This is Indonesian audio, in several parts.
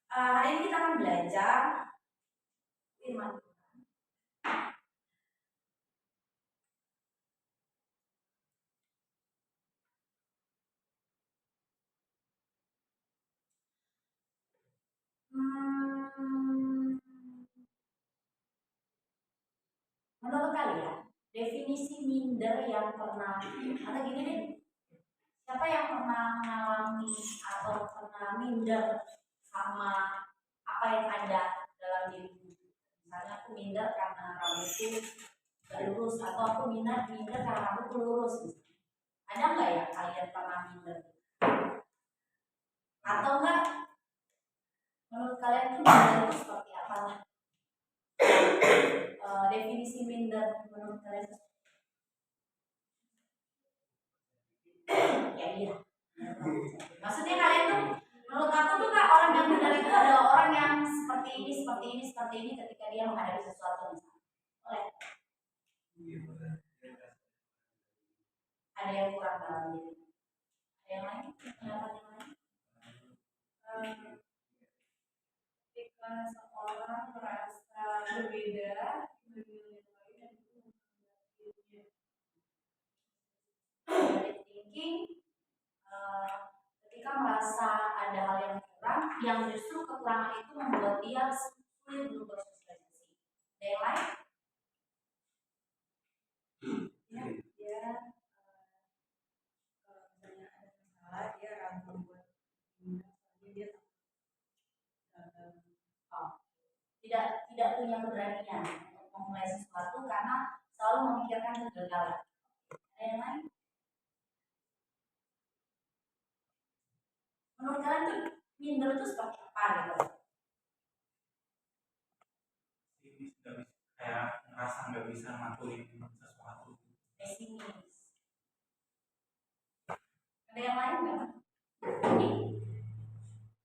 Hari ini kita akan belajar firman Tuhan. Menurut kalian, definisi minder yang pernah, atau gini deh, siapa yang pernah mengalami atau pernah minder sama apa yang ada dalam dirimu? Misalnya aku minder karena rambutku gak lurus, atau aku minder karena rambutku lurus. Ada nggak ya kalian pernah minder? Atau enggak? Menurut kalian itu minder itu seperti apa? Definisi minder menurut kalian? Ya iya. Maksudnya kalian tuh, menurut aku tuh kak, orang yang minder itu adalah orang yang seperti ini ketika dia menghadapi sesuatu misalnya. Oleh. Ada yang kurang dalam diri. Ada yang lain? Pendapat yang lain? Ketika seorang merasa berbeda dengan yang lain dan itu dirinya. Thinking, ketika merasa ada hal yang kurang, yang justru kekurangan itu membuat dia sulit untuk bersosialisasi. Ada yang lain? Ya, dia Oh, tidak punya keberanian untuk memulai sesuatu karena selalu memikirkan kegagalan. Ada yang lain? Menurut kalian tuh minder itu seperti apa gitu? Ini sudah kayak ngerasa nggak bisa ngaturin sesuatu. Pesimis. Ada yang lain nggak?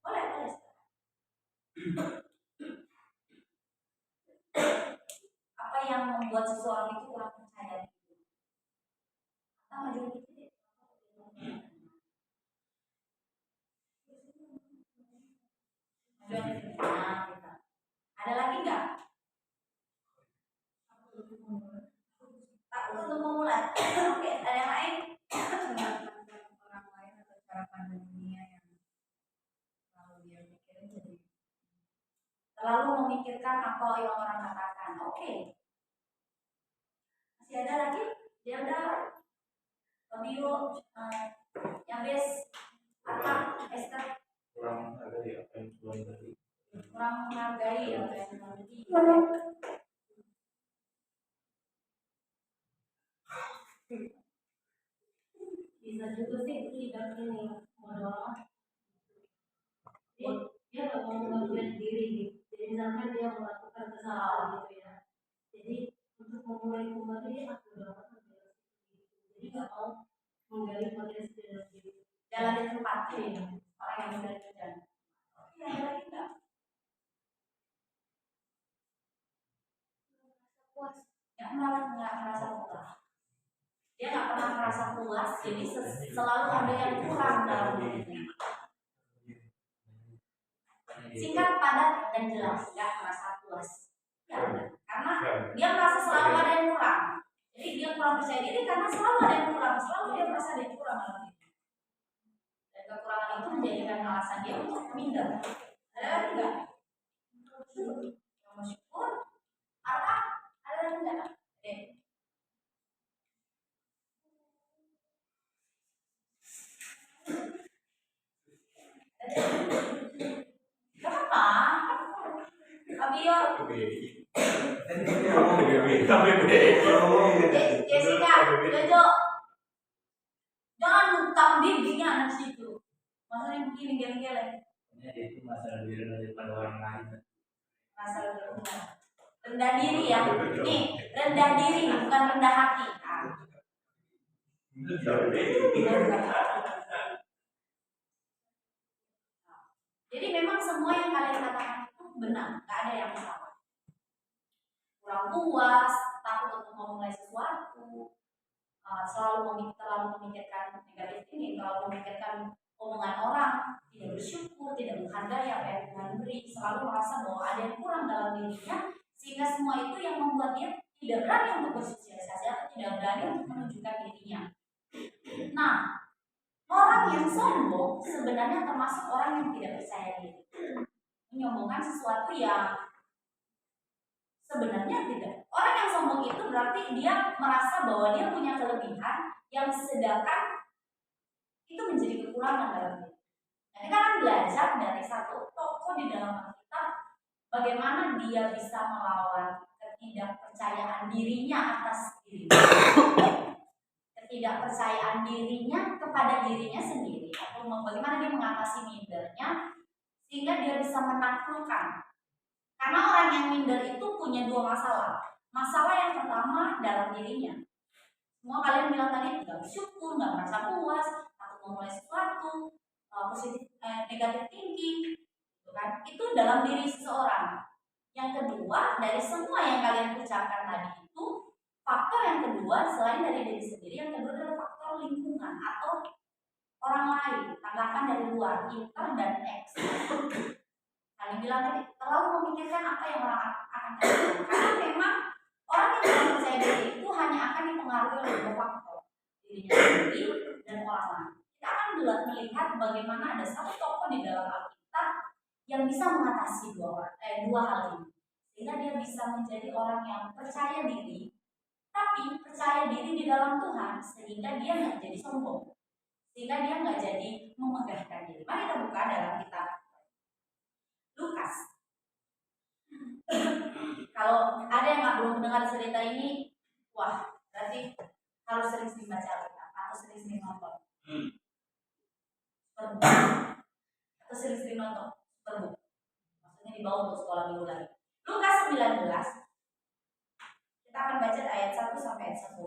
Boleh. Apa yang membuat seseorang itu kurang percaya diri? Atau maju dikit deh. Nah, gitu. Ada lagi nggak? Takut untuk memulai. Oke, ada yang lain? Orang lain atau cara pandang dunia yang selalu dia pikirin jadi Terlalu memikirkan apa yang orang katakan. Oke. Masih ada lagi? Dia udah Fabio, yang best apa? Esther Kurang ada ya apa yang belum tadi. kurang menghargai apa yang tadi. Bisa juga sih tidak ini bodoh. Dia nggak mau mengakui diri gitu. Jadi misalkan dia melakukan kesalahan gitu ya. Jadi untuk memulai kembali dia aku udah jadi nggak mau menggali potensi dalam diri. Jalan di tempat ini orang yang sudah kerja. Oke, ada lagi nggak? Puas. Nggak merasa puas. Dia nggak pernah merasa puas. Jadi selalu ada yang kurang dalam dirinya. Singkat, padat, dan jelas. Nggak merasa puas. Ya, karena dia merasa selalu ada yang kurang. Jadi dia kurang percaya diri karena selalu ada yang kurang. Selalu dia merasa ada yang kurang dalam diri. Dan kekurangan itu menjadikan alasan dia untuk minder. Ada lagi nggak? Yang bersyukur. Apa? Ada lagi nggak? Kenapa? Fabio. Jessica, Jojo. Jangan utang bibinya anak situ. Maksudnya begini geleng-geleng. Itu masalah diri daripada orang lain. Masalah diri. Rendah diri ya. Nih, rendah diri bukan rendah hati. Jadi memang semua yang kalian katakan itu benar, nggak ada yang salah. Kurang puas, takut untuk memulai sesuatu, terlalu memikirkan negatif ini, terlalu memikirkan omongan orang, tidak bersyukur, tidak menghargai apa yang Tuhan beri, selalu merasa bahwa ada yang kurang dalam dirinya, sehingga semua itu yang membuat dia tidak berani untuk bersosialisasi atau tidak berani untuk menunjukkan dirinya. Nah, orang yang sombong sebenarnya termasuk orang yang tidak percaya diri, menyombongkan sesuatu yang sebenarnya tidak. Orang yang sombong itu berarti dia merasa bahwa dia punya kelebihan yang sedangkan itu menjadi kekurangan dalam diri. Nah, kita akan belajar dari satu tokoh di dalam Alkitab bagaimana dia bisa melawan ketidakpercayaan dirinya atas dirinya, ketidakpercayaan dirinya kepada dirinya sendiri, atau bagaimana dia mengatasi mindernya sehingga dia bisa menaklukkan. Karena orang yang minder itu punya dua masalah. Masalah yang pertama dalam dirinya. Semua kalian bilang tadi nggak bersyukur, nggak merasa puas, takut memulai sesuatu, negatif thinking, gitu kan? Itu dalam diri seseorang. Yang kedua, dari semua yang kalian ucapkan tadi itu, faktor yang kedua selain dari diri sendiri, yang kedua adalah faktor lingkungan atau orang lain, tanggapan dari luar, inter dan ex. Kalian bilang tadi terlalu memikirkan apa yang orang akan katakan, karena memang orang yang tidak percaya diri itu hanya akan dipengaruhi oleh dua faktor, dirinya sendiri dan orang lain. Kita akan melihat bagaimana ada satu tokoh di dalam Alkitab yang bisa mengatasi dua hal ini, sehingga dia bisa menjadi orang yang percaya diri, tapi percaya diri di dalam Tuhan, sehingga dia nggak jadi sombong, sehingga dia nggak jadi memegahkan diri. Mari kita buka dalam kitab Lukas Kalau ada yang belum mendengar cerita ini, wah berarti harus sering-sering baca Alkitab atau sering-sering nonton. Atau sering-sering nonton Superbook. Maksudnya dibawa untuk sekolah minggu lagi. Lukas 19. Kita akan baca ayat 1 sampai ayat 10.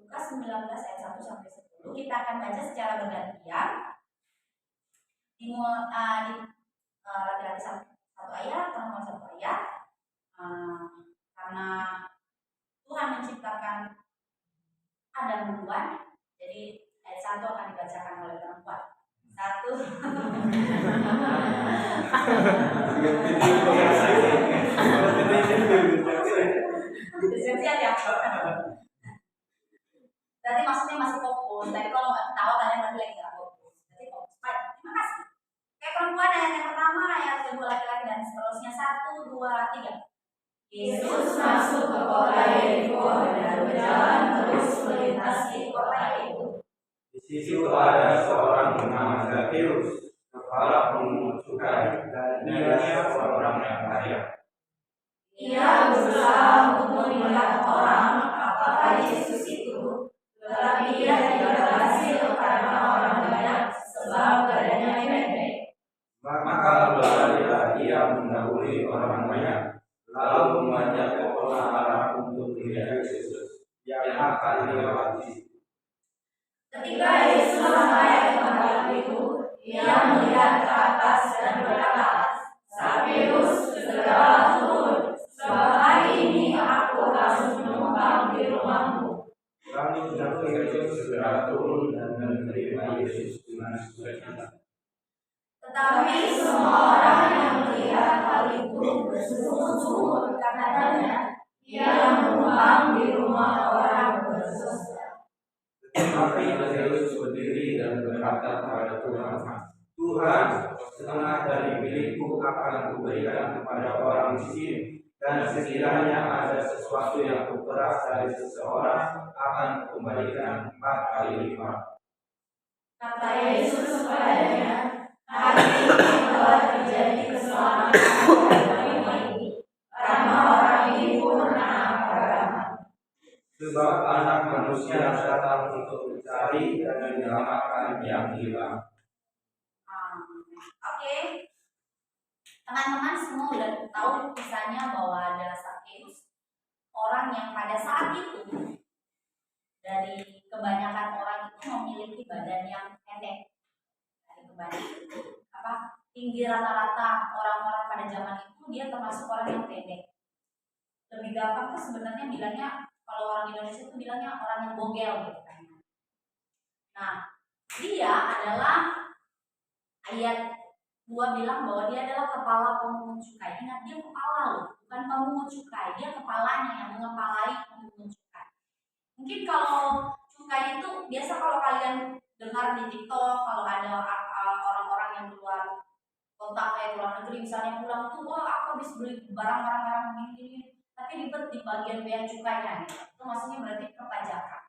Lukas 19 ayat 1 sampai 10. Kita akan baca secara bergantian. Laki-laki satu ayat, perempuan satu ayat. Karena Tuhan menciptakan Adam duluan, jadi ayat 1 akan dibacakan oleh perempuan. 1. Siap-siap ya. Berarti maksudnya masih fokus. Tadi kalau nggak ketawa kalian berarti lagi nggak fokus. Berarti fokus. Baik, terima kasih. Kayak perempuan ayat yang pertama, ayat kedua laki-laki dan seterusnya. 1, 2, 3. Yesus masuk ke kota Yeriko dan berjalan terus melintasi kota itu. Di situ ada seorang bernama Zakheus, kepala pungut cukai, dan dia seorang yang kaya. Ia berusaha untuk melihat orang apakah Yesus itu, tetapi ia tidak berhasil karena orang banyak sebab badannya pendek. Maka berlarilah ia mendahului orang banyak, lalu memanjat pohon ara untuk melihat Yesus yang akan dilewati. Ketika Yesus sampai ke tempat itu, ia melihat ke atas dan berkata, Zakheus, segeralah turun, sebab hari ini aku harus menumpang di rumahmu. Lalu Zakheus segera turun dan menerima Yesus dengan sukacita. Tetapi semua orang yang melihat hal itu bersungut-sungut karenanya ia menumpang di rumah orang berdosa. Tetapi Zakheus berdiri dan berkata kepada Tuhan, Tuhan, setengah dari milikku akan kuberikan kepada orang miskin, dan sekiranya ada sesuatu yang kuperas dari seseorang akan kukembalikan 4 kali lipat. Kata Yesus kepadanya, hari ini telah terjadi keselamatan pada rumah ini, karena orang ini purna agama. Sebab anak manusia datang untuk mencari dan menyelamatkan yang hilang. Oke. Teman-teman semua udah tahu kisahnya bahwa ada Zakheus, orang yang pada saat itu dari kebanyakan orang itu memiliki badan yang pendek. Dari kebanyakan tinggi rata-rata orang-orang pada zaman itu dia termasuk orang yang pendek. Lebih gampang tuh sebenarnya bilangnya, kalau orang Indonesia itu bilangnya orang yang bogel gitu kan. Nah, dia adalah ayat 2 bilang bahwa dia adalah kepala pemungut cukai. Ingat, dia kepala loh, bukan pemungut cukai. Dia kepalanya yang mengepalai pemungut cukai. Mungkin kalau cukai itu biasa kalau kalian dengar di TikTok, kalau ada orang-orang yang keluar kota kayak luar negeri misalnya pulang tuh, wah aku habis beli barang-barang ini, tapi ribet di bagian bea cukainya gitu. Itu maksudnya berarti perpajakan.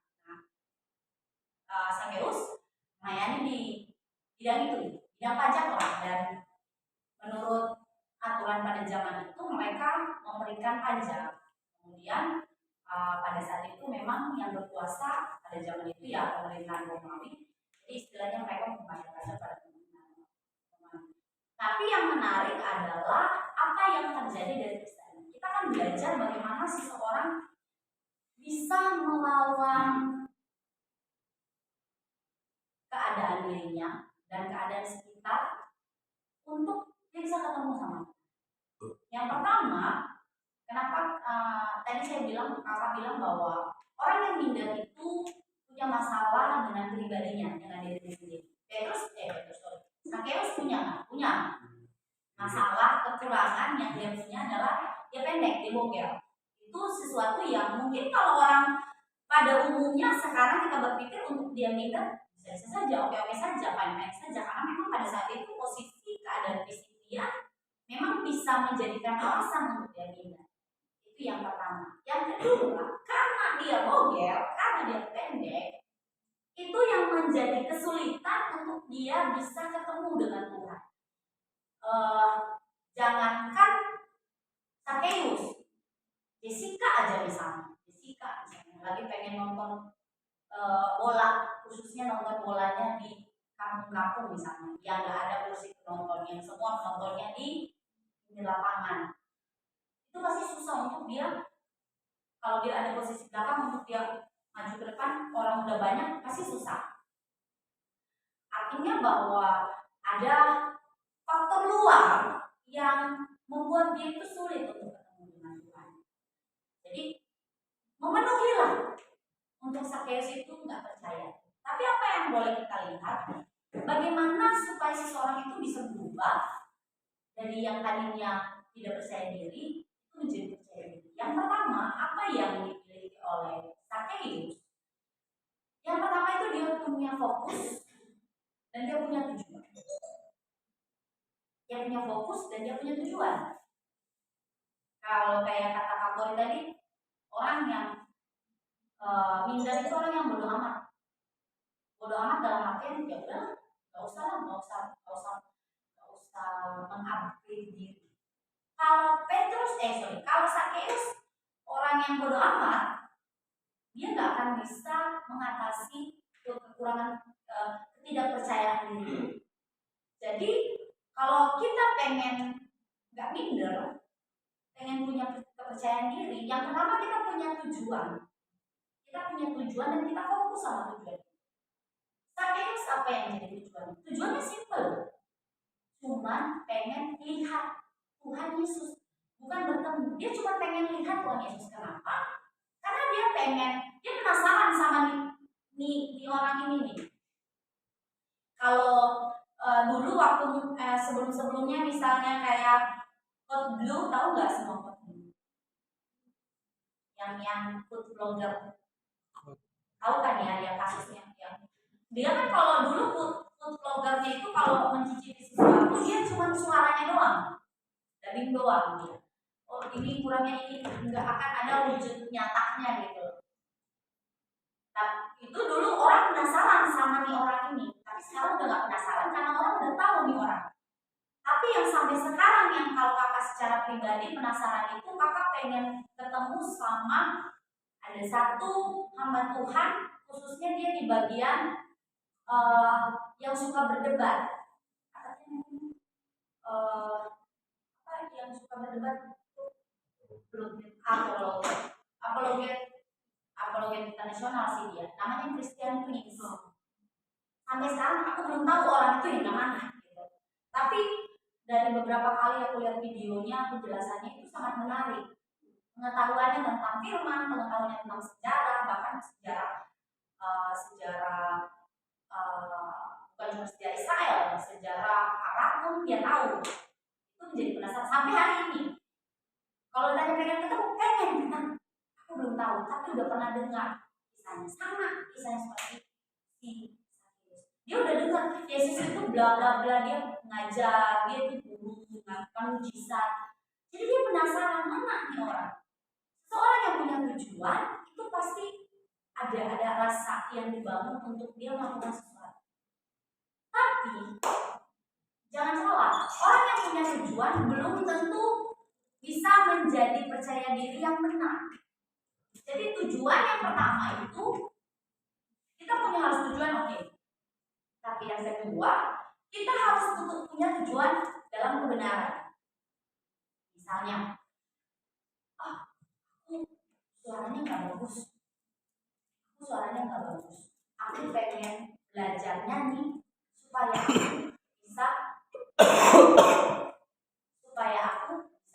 Nah, Zakheus melayani di bidang itu, bidang pajak lah, dan menurut aturan pada zaman itu mereka memberikan pajak. Kemudian pada saat itu memang yang berkuasa pada zaman itu ya pemerintahan Romawi, jadi istilahnya mereka membayar pajak pada pemerintahan Romawi. Tapi yang menarik adalah apa yang terjadi dari kisah ini. Kita akan belajar bagaimana seseorang bisa melawan keadaan dirinya dan keadaan sekitar untuk dia bisa ketemu sama kita. Yang pertama, kenapa tadi saya bilang, kakak bilang bahwa orang yang minder itu punya masalah dengan pribadinya, dengan diri sendiri. Zakheus punya masalah, kekurangan yang dia punya adalah dia pendek, dia bogel. Itu sesuatu yang mungkin kalau orang pada umumnya sekarang kita berpikir untuk dia minder bisa saja, oke saja, fine saja, karena memang pada saat itu posisi keadaan fisik dia memang bisa menjadikan alasan untuk dia minder. Itu yang pertama. Yang kedua, karena dia bogel, karena dia pendek, itu yang menjadi kesulitan untuk dia bisa ketemu dengan Tuhan. Jangankan Sakeus, Jessica aja misalnya, lagi pengen nonton bola, khususnya nonton bolanya di kampung-kampung misalnya, yang nggak ada kursi penontonnya, semua penontonnya di lapangan. Itu pasti susah untuk dia, kalau dia ada posisi belakang untuk dia maju ke depan, orang udah banyak pasti susah. Artinya bahwa ada faktor luar yang membuat dia itu sulit untuk ketemu dengan Tuhan. Jadi memenuhilah untuk Sakeus itu nggak percaya. Tapi apa yang boleh kita lihat? Bagaimana supaya seseorang itu bisa berubah dari yang tadinya tidak percaya diri itu menjadi percaya diri. Yang pertama, apa yang dimiliki oleh Sakeus? Yang pertama itu dia punya fokus dan dia punya tujuan. Dia punya fokus dan dia punya tujuan. Kalau kayak kata Kak Boy tadi, orang yang minder itu orang yang bodoh amat. Bodoh amat dalam artian ya udah, nggak usah mengupgrade diri. Kalau Sakeus orang yang bodoh amat, dia nggak akan bisa mengatasi kekurangan ketidakpercayaan diri. Jadi kalau kita pengen nggak minder, pengen punya kepercayaan diri, yang pertama kita punya tujuan. Kita punya tujuan dan kita fokus sama tujuan. Sakeus apa yang jadi tujuan? Tujuannya simple, cuman pengen lihat Tuhan Yesus, bukan bertemu. Dia cuma pengen lihat Tuhan Yesus. Kenapa? Karena dia penasaran sama nih orang ini nih. Kalau dulu waktu sebelumnya misalnya kayak Code Blue, tahu nggak semua Code Blue? Yang food blogger, tahu kan ya yang kasusnya yang dia kan kalau dulu food bloggernya itu kalau mencicipi sesuatu dia cuma suaranya doang, dubbing doang dia. Oh ini kurangnya ini, nggak akan ada wujud nyatanya gitu. Tapi itu dulu orang penasaran sama nih orang ini, tapi sekarang udah nggak penasaran karena orang udah tahu nih orang. Tapi yang sampai sekarang yang kalau kakak secara pribadi penasaran itu, kakak pengen ketemu sama ada satu hamba Tuhan, khususnya dia di bagian yang suka berdebat. Apa yang suka berdebat? Apologet internasional sih dia. Namanya Christian Prince. Sampai sekarang aku belum tahu orang itu yang mana gitu. Tapi dari beberapa kali aku lihat videonya, penjelasannya itu sangat menarik. Pengetahuannya tentang firman, pengetahuannya tentang sejarah, bahkan sejarah bukan cuma sejarah Israel, sejarah Arab pun dia tahu. Itu menjadi penasaran sampai hari ini. Kalau ditanya pengen ketemu, pengen. Aku belum tahu, tapi udah pernah dengar kisahnya. Sama kisahnya seperti si Sakeus. Dia udah dengar Yesus itu bla bla bla, dia ngajar, dia itu guru, melakukan mujizat. Jadi dia penasaran mana nih orang. Seorang yang punya tujuan itu pasti ada rasa yang dibangun untuk dia melakukan sesuatu. Tapi jangan salah, orang yang punya tujuan belum tentu bisa menjadi percaya diri yang benar. Jadi tujuan yang pertama itu kita harus tujuan oke. Tapi yang kedua, kita harus punya tujuan dalam kebenaran. Misalnya, aku suaranya nggak bagus. Aku pengen belajar nyanyi supaya aku bisa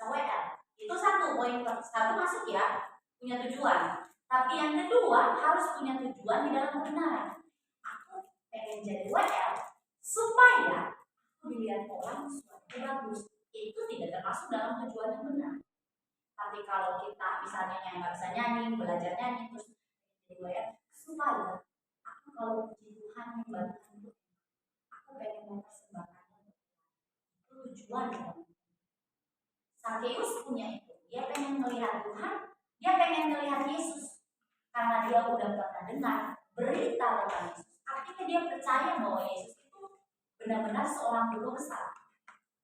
WL. Itu satu poin, satu masuk ya, punya tujuan. Tapi yang kedua harus punya tujuan di dalam kebenaran. Aku pengen jadi WL supaya aku dilihat orang suatu bagus. Itu tidak termasuk dalam tujuan yang benar. Tapi kalau kita misalnya yang nggak bisa nyanyi, belajar nyanyi terus jadi WL supaya aku kalau puji Tuhan membantu aku pengen mempersembahkannya. Itu tujuan ya. Sakeus punya itu, dia pengen melihat Tuhan, dia pengen melihat Yesus karena dia udah pernah dengar berita tentang Yesus. Artinya dia percaya bahwa Yesus itu benar-benar seorang juru besar.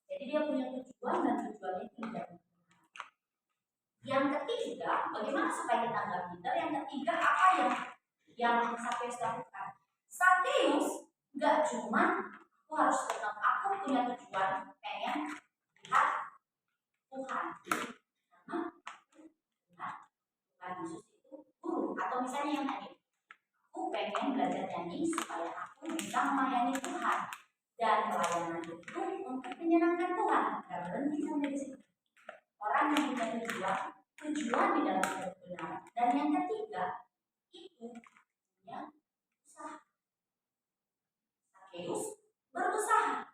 Jadi Jadi dia punya tujuan dan tujuannya itu tidak benar. Yang ketiga, bagaimana supaya kita nggak minder? Yang ketiga, apa yang Sakeus lakukan? Sakeus nggak cuma aku harus tetap, aku punya tujuan pengen lihat Tuhan, karena Tuhan Yesus itu guru. Atau misalnya yang tadi, aku pengen belajar nyanyi supaya aku bisa melayani Tuhan, dan pelayanan itu untuk menyenangkan Tuhan. Gak berhenti sampai di situ. Orang yang punya tujuan di dalam kebenaran. Dan yang ketiga itu punya usaha. Sakeus berusaha.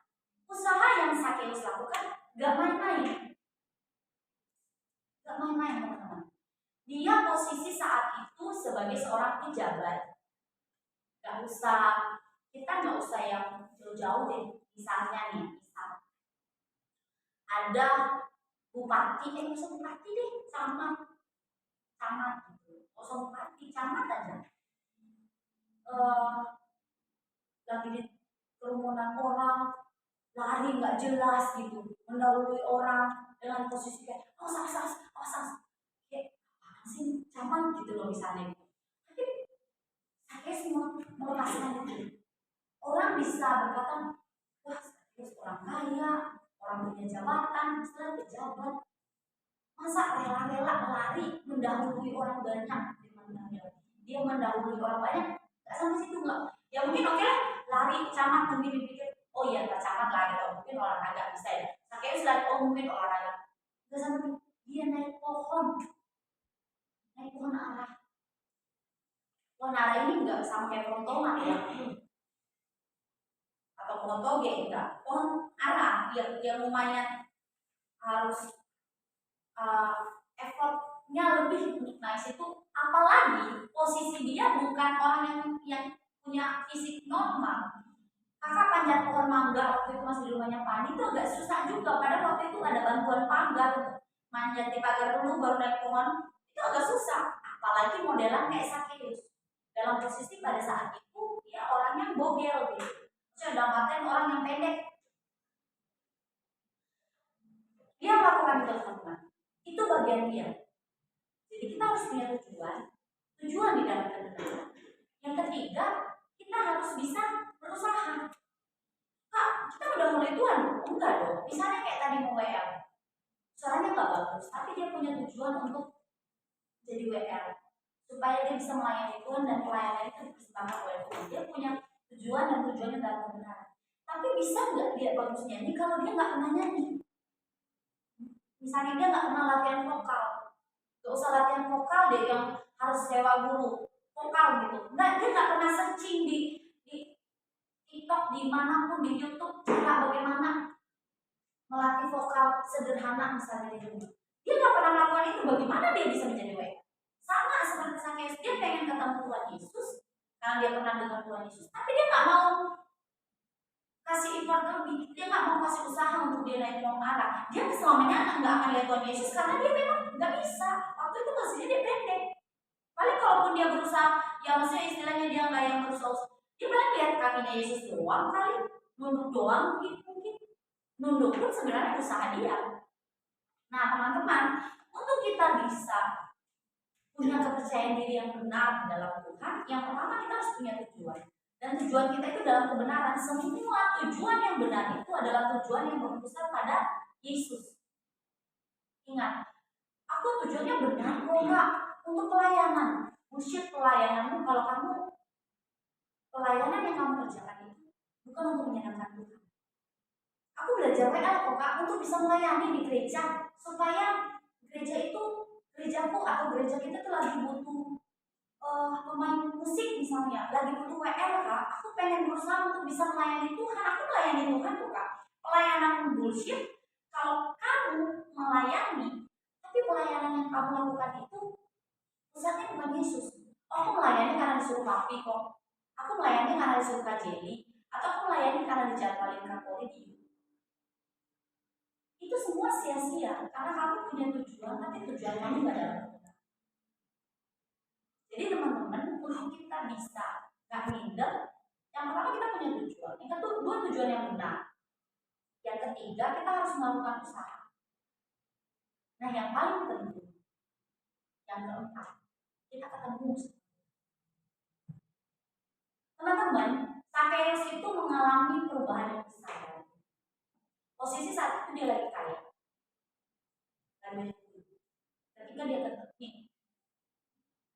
Usaha yang Sakeus lakukan gak main-main. Gak main-main, teman-teman. Dia posisi saat itu sebagai seorang pejabat. Kita nggak usah yang jauh-jauh deh. Misalnya nih, ada bupati, usah bupati deh, camat gitu. Usah bupati, camat aja. Lagi di kerumunan orang, lari nggak jelas gitu, mendahului orang dengan posisi kayak awas, kayak apaan sih camat gitu loh misalnya. Tapi saya semua melepaskan itu. Orang bisa berkata, wah Sakeus orang kaya, orang punya jabatan, istilah pejabat, masa rela-rela lari mendahului orang banyak. Dia mendahului orang banyak, nggak sampai situ nggak? Ya mungkin oke lah, lari camat mungkin dipikir, oh iya nggak camat lari, atau mungkin olahraga bisa ya. Sakeus lari, oh mungkin olahraga, nggak sampai dia naik pohon arah. Pohon arah ini nggak sampai pohon tomat ya, atau pohon toge, enggak. Pohon arah yang lumayan harus effortnya lebih untuk naik situ. Apalagi posisi dia bukan orang yang punya fisik normal. Kakak panjat pohon mangga waktu itu masih di rumahnya Pani itu agak susah juga, padahal waktu itu ada bantuan pagar, manjat di pagar dulu baru naik pohon, itu agak susah. Apalagi modelan kayak Sakeus, dalam posisi pada saat itu dia orang yang bogel gitu, maksudnya dalam artian orang yang pendek. Dia melakukan itu teman-teman, itu bagian dia. Jadi kita harus punya tujuan di dalam kebenaran. Yang ketiga, kita harus bisa berusaha. Kak, kita udah mulai Tuhan? Enggak dong. Misalnya kayak tadi mau WL, suaranya nggak bagus, tapi dia punya tujuan untuk jadi WL supaya dia bisa melayani Tuhan dan pelayanan itu dipersembahkan oleh Tuhan. Dia punya tujuan dan tujuannya dalam kebenaran. Tapi bisa nggak dia bagus nyanyi kalau dia nggak pernah nyanyi? Misalnya dia nggak pernah latihan vokal, gak usah latihan vokal deh yang harus sewa guru vokal gitu. Dia nggak pernah searching di TikTok, dimanapun di YouTube, cara bagaimana melatih vokal sederhana misalnya di rumah. Dia nggak pernah melakukan itu, bagaimana dia bisa menjadi WL? Sama seperti Sakeus, dia pengen ketemu Tuhan Yesus karena dia pernah dengar Tuhan Yesus, tapi dia nggak mau kasih effort lebih, dia nggak mau kasih usaha untuk dia naik pohon arah. Dia selamanya nggak akan lihat Tuhan Yesus karena dia memang nggak bisa. Waktu itu posisinya dia pendek. Paling kalaupun dia berusaha, ya maksudnya istilahnya dia nggak yang berusaha, dia paling lihat kakinya Yesus doang kali, nunduk doang mungkin. Nunduk pun sebenarnya usaha dia. Nah teman-teman, untuk kita bisa punya kepercayaan diri yang benar dalam Tuhan, yang pertama kita harus punya tujuan. Dan tujuan kita itu dalam kebenaran. Semua tujuan yang benar itu adalah tujuan yang berpusat pada Yesus. Ingat, aku tujuannya benar kok Kak, untuk pelayanan. Bullshit pelayananmu kalau kamu pelayanan yang kamu kerjakan itu bukan untuk menyenangkan Tuhan. Aku belajar WL kok Kak untuk bisa melayani di gereja, supaya gerejaku atau gereja kita tuh lagi butuh pemain musik misalnya, lagi butuh WL Kak, aku pengen berusaha untuk bisa melayani Tuhan. Aku melayani Tuhan tuh Kak. Pelayanan bullshit kalau kamu melayani tapi pelayanan yang kamu lakukan itu pusatnya bukan Yesus. Aku melayani karena disuruh papi kok, aku melayani karena disuruh Kak Jelly, atau aku melayani karena dijadwalin Kak Poli di YouTube. Itu semua sia-sia karena kamu punya tujuan tapi tujuan kamu gak dalam kebenaran. Jadi teman-teman, untuk kita bisa gak minder, yang pertama kita punya tujuan. Yang kedua, tujuan yang benar. Yang ketiga, kita harus melakukan usaha. Nah, yang paling penting, yang keempat, kita ketemu. Teman-teman, Sakeus itu mengalami perubahan yang besar. Posisi saat itu dia lagi kaya. Dan ketika dia ketemu,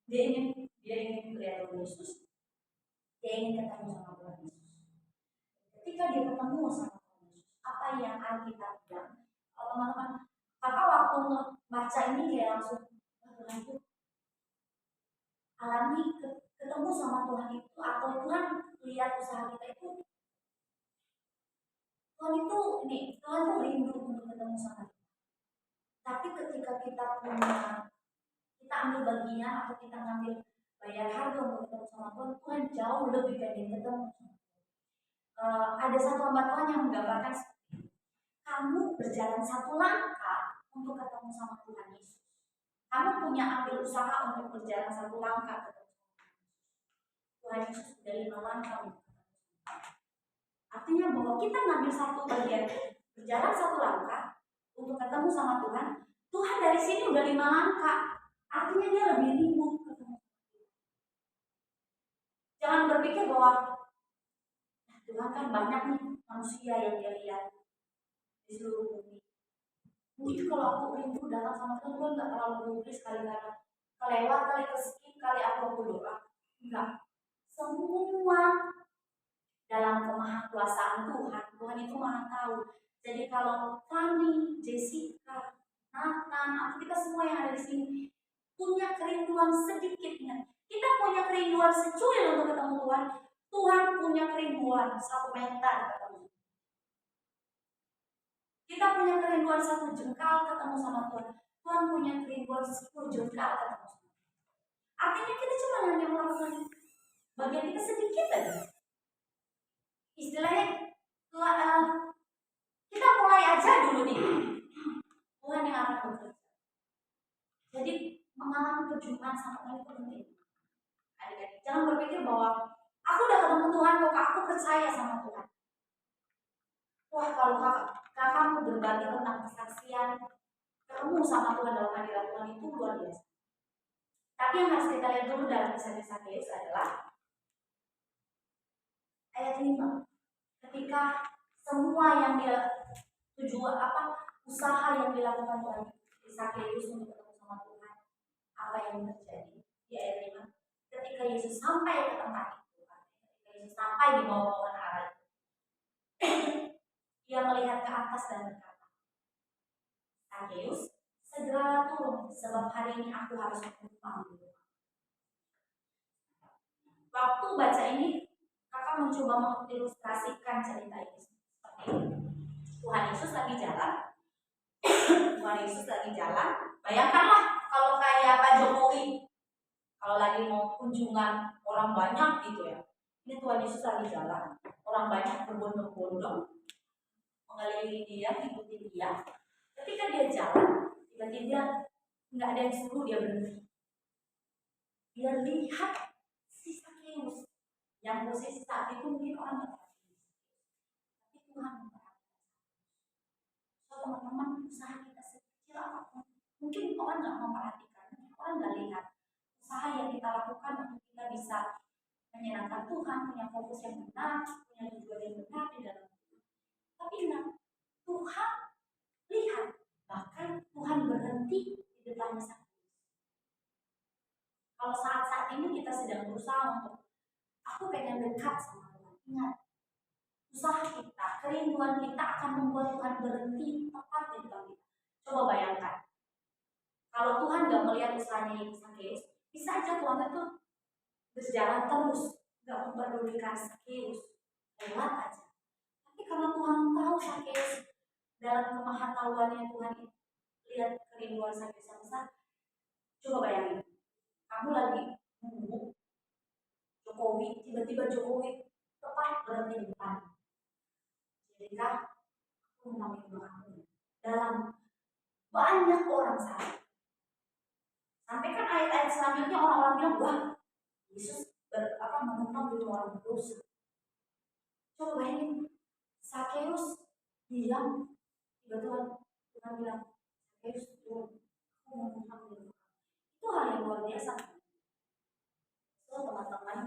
dia ingin melihat Tuhan Yesus, dia ingin ketemu sama Tuhan Yesus. Ketika dia ketemu sama Tuhan Yesus, apa yang Alkitab bilang? Teman-teman, kakak waktu baca ini kayak langsung, Tuhan itu alami ketemu sama Tuhan itu, atau Tuhan lihat usaha kita itu, Tuhan itu rindu untuk ketemu sama kita. Tapi ketika kita ambil bagian atau kita ngambil bayar harga untuk ketemu sama Tuhan, Tuhan jauh lebih pengen ketemu. Ada satu hamba Tuhan yang menggambarkan kamu berjalan satu langkah untuk ketemu sama Tuhan Yesus. Kamu punya ambil usaha untuk berjalan satu langkah ketemu sama Tuhan Yesus. Sudah 5 langkah untuk ketemu. Artinya bahwa kita ngambil satu bagian, berjalan satu langkah untuk ketemu sama Tuhan. Tuhan dari sini udah 5 langkah. Artinya dia lebih rindu ketemu. Jangan berpikir bahwa Tuhan kan banyak nih manusia yang dia lihat di seluruh bumi. Mungkin kalau aku rindu datang sama Tuhan nggak terlalu gubris kali karena kelewat kali keskip kali aku doa. Enggak. Semua dalam kemahakuasaan Tuhan. Tuhan itu maha tahu. Jadi kalau Fanny, Jessica, Nathan, atau kita semua yang ada di sini punya kerinduan sedikitnya. Kita punya kerinduan secuil untuk ketemu Tuhan. Tuhan punya kerinduan 1 meter ketemu. Kita punya kerinduan 1 jengkal ketemu sama Tuhan. Tuhan punya kerinduan 10 jengkal ketemu sama Tuhan. Artinya kita cuma hanya melakukan bagian kita sedikit aja. Istilahnya kita mulai aja dulu nih. Tuhan yang akan bekerja. Jadi mengalami perjumpaan sama Tuhan itu penting. Adik-adik, jangan berpikir bahwa aku udah ketemu Tuhan kok, aku percaya sama Tuhan. Wah, kalau kakakmu berbagi tentang kesaksian ketemu sama Tuhan dalam hadirat Tuhan itu luar biasa. Tapi yang harus kita lihat dulu dalam kisah Sakeus adalah ayat 5. Ketika semua yang dia usaha yang dilakukan Tuhan Sakeus untuk ketemu sama Tuhan, apa yang terjadi? Di ayat 5. Ketika Yesus sampai ke tempat itu, ketika Yesus sampai di bawah pohon ara, dia melihat ke atas dan berkata, Sakeus, segera turun, sebab hari ini aku harus menumpang di rumah. Waktu baca ini, kakak mencoba mengilustrasikan cerita ini seperti ini. Tuhan Yesus lagi jalan. Tuhan Yesus lagi jalan. Bayangkanlah kalau kayak Pak Jokowi, kalau lagi mau kunjungan orang banyak gitu ya. Ini Tuhan Yesus lagi jalan. Orang banyak berbondong-bondong mengelilingi dia, ikutin dia. Ketika dia jalan, tiba-tiba nggak ada yang suruh dia berhenti. Dia lihat si Sakeus yang posisi saat itu mungkin orang nggak perhatian, tapi Tuhan memperhatikan. So teman-teman, usaha kita sekecil apapun, mungkin orang nggak memperhatikan, orang nggak lihat usaha yang kita lakukan untuk kita bisa menyenangkan Tuhan, punya fokus yang benar, punya tujuan yang benar di dalam Tuhan. Tapi ingat, Tuhan lihat, bahkan Tuhan berhenti di depan Sakeus. Kalau saat-saat ini kita sedang berusaha untuk aku pengen dekat sama Tuhan, ingat, usaha kita, kerinduan kita akan membuat Tuhan berhenti tepat di depan kita. Coba bayangkan, kalau Tuhan gak melihat usahanya Sakeus, bisa aja Tuhan itu berjalan terus, gak mempedulikan Sakeus, lewat aja. Tapi kalau Tuhan tahu Sakeus, dalam kemahatauannya Tuhan lihat kerinduan Sakeus yang besar, coba bayangin, kamu lagi nunggu Jokowi, tiba-tiba Jokowi tepat berhenti di depan. Jadi aku mengambil kamu dalam banyak orang salah. Sampai kan ayat-ayat selanjutnya orang-orang bilang, wah, Yesus menumpang di rumah orang berdosa. Coba bayangin, Sakeus diam, Tuhan bilang, Yesus turun, aku mau Tuhan. Itu hal yang luar biasa. So teman-teman,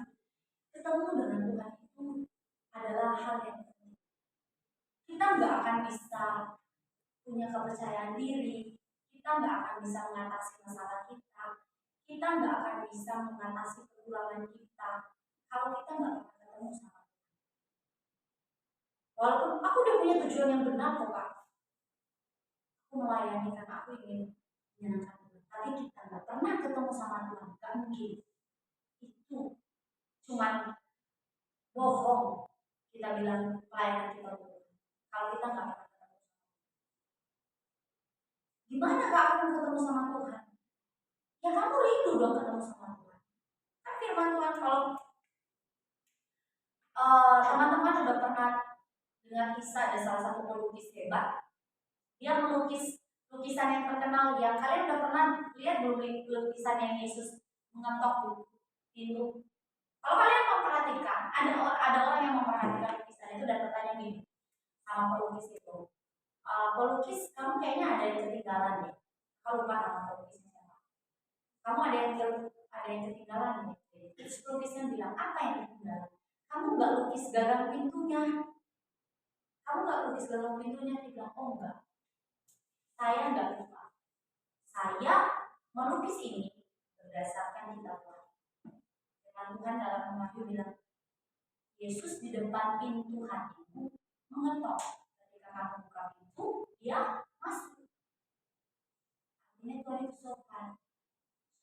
ketemu dengan Tuhan itu adalah hal yang penting. Kita nggak akan bisa punya kepercayaan diri, kita nggak akan bisa mengatasi masalah kita nggak akan bisa mengatasi kekurangan kita kalau kita nggak pernah ketemu sama Tuhan. Walaupun aku udah punya tujuan yang benar kok Kak, aku melayani karena aku ingin menyenangkan Tuhan, tapi kita nggak pernah ketemu sama Tuhan, nggak mungkin. Itu cuman bohong kita bilang pelayanan kita bohong kalau kita nggak pernah ketemu. Gimana Kak aku mau ketemu sama Tuhan? Ya kamu rindu dong ketemu sama Tuhan. Kan firman Tuhan, kalau teman-teman udah pernah dengar kisah ada salah satu pelukis hebat, dia melukis lukisan yang terkenal. Yang kalian udah pernah lihat belum lukisan yang Yesus mengetok pintu? Kalau kalian memperhatikan, ada orang yang memperhatikan lukisan itu dan bertanya gini sama pelukis itu, pelukis kamu kayaknya ada yang ketinggalan deh. Kalau lupa nama pelukisnya siapa? Kamu ada yang ketinggalan deh. Terus pelukisnya bilang, apa yang ketinggalan? Kamu nggak lukis gagang pintunya. Kamu nggak lukis gagang pintunya? Dia bilang, oh enggak. Saya nggak lupa. Saya melukis ini berdasarkan kitab Tuhan. Tuhan dalam Wahyu bilang, Yesus di depan pintu hatimu mengetok. Ketika kamu buka pintu, dia masuk. Artinya Tuhan itu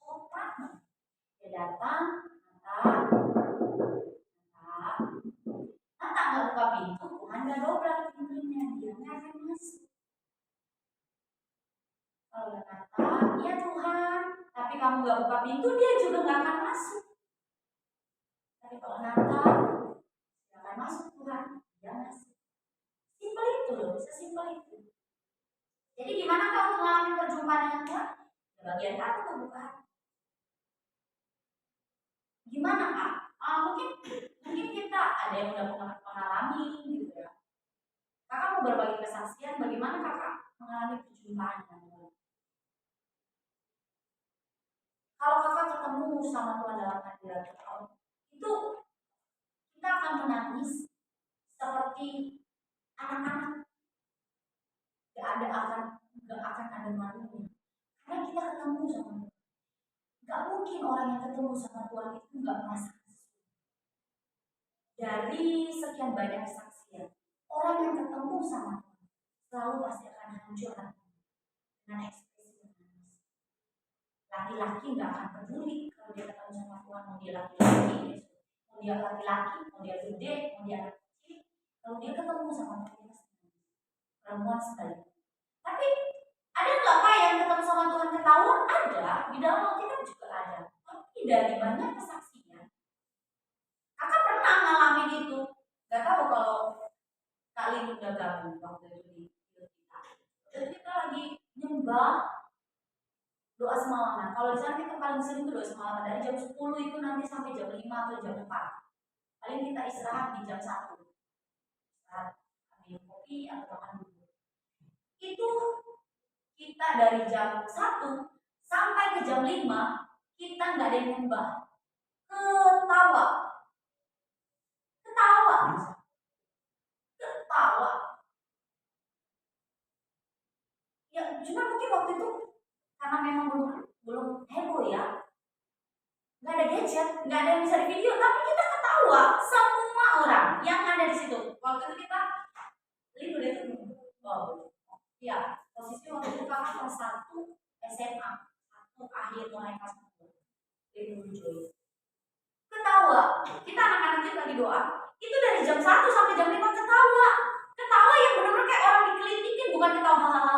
sopan. Dia datang, Nata nggak buka pintu, Tuhan nggak dobrak pintunya, dia nggak akan masuk. Kalau Nata, ya Tuhan, tapi kamu nggak buka pintu, dia juga nggak akan masuk. Tapi kalau Nata, dia akan masuk Tuhan, dia masuk. Simpel itu loh, sesimpel itu. Jadi gimana kalau mengalami perjumpaan dengan Tuhan? Ya bagian aku tuh buka hati. Gimana Kak? Mungkin kita ada yang udah mengalami gitu ya. Kakak mau berbagi kesaksian bagaimana kakak mengalami perjumpaan dengan Tuhan. Kalau kakak ketemu sama Tuhan dalam hadirat Tuhan, itu kita akan menangis seperti anak-anak. Gak akan ada malunya. Karena kita ketemu sama Tuhan. Gak mungkin orang yang ketemu sama Tuhan itu gak merasa. Dari sekian banyak kesaksian, orang yang ketemu sama Tuhan selalu pasti akan hancur dengan ekspresi menangis. Laki-laki nggak akan peduli kalau dia ketemu sama Tuhan, mau dia laki-laki, mau dia laki-laki, mau dia gede, mau dia anak kecil, kalau dia ketemu sama Tuhan, perempuan sekali. Tapi ada nggak Pak yang ketemu sama Tuhan ketawa? Ada, di dalam Alkitab juga ada. Tapi dari banyak kesaksian, kakak pernah ngalamin itu. Gak tahu kalau kali udah gabung waktu itu di kita. Jadi kita lagi nyembah doa semalaman. Kalau di sana kita paling sering itu doa semalaman dari jam 10 itu nanti sampai jam 5 atau jam 4. Paling kita istirahat di jam 1. Istirahat ambil kopi atau makan dulu. Itu kita dari jam 1 sampai ke jam 5 kita nggak ada yang nyembah. Ketawa. Ya, cuma mungkin waktu itu karena memang belum heboh ya, nggak ada gadget, nggak ada yang bisa di video, tapi kita ketawa semua orang yang ada di situ. Waktu itu kita libur itu, ya posisi waktu itu kakak kelas 1 SMA, aku akhir mulai kelas 1 libur joy. Ketawa, kita anak-anak kita lagi doa, itu dari jam 1 sampai jam 5 ketawa yang benar-benar kayak orang dikelitikin, bukan ketawa hahaha.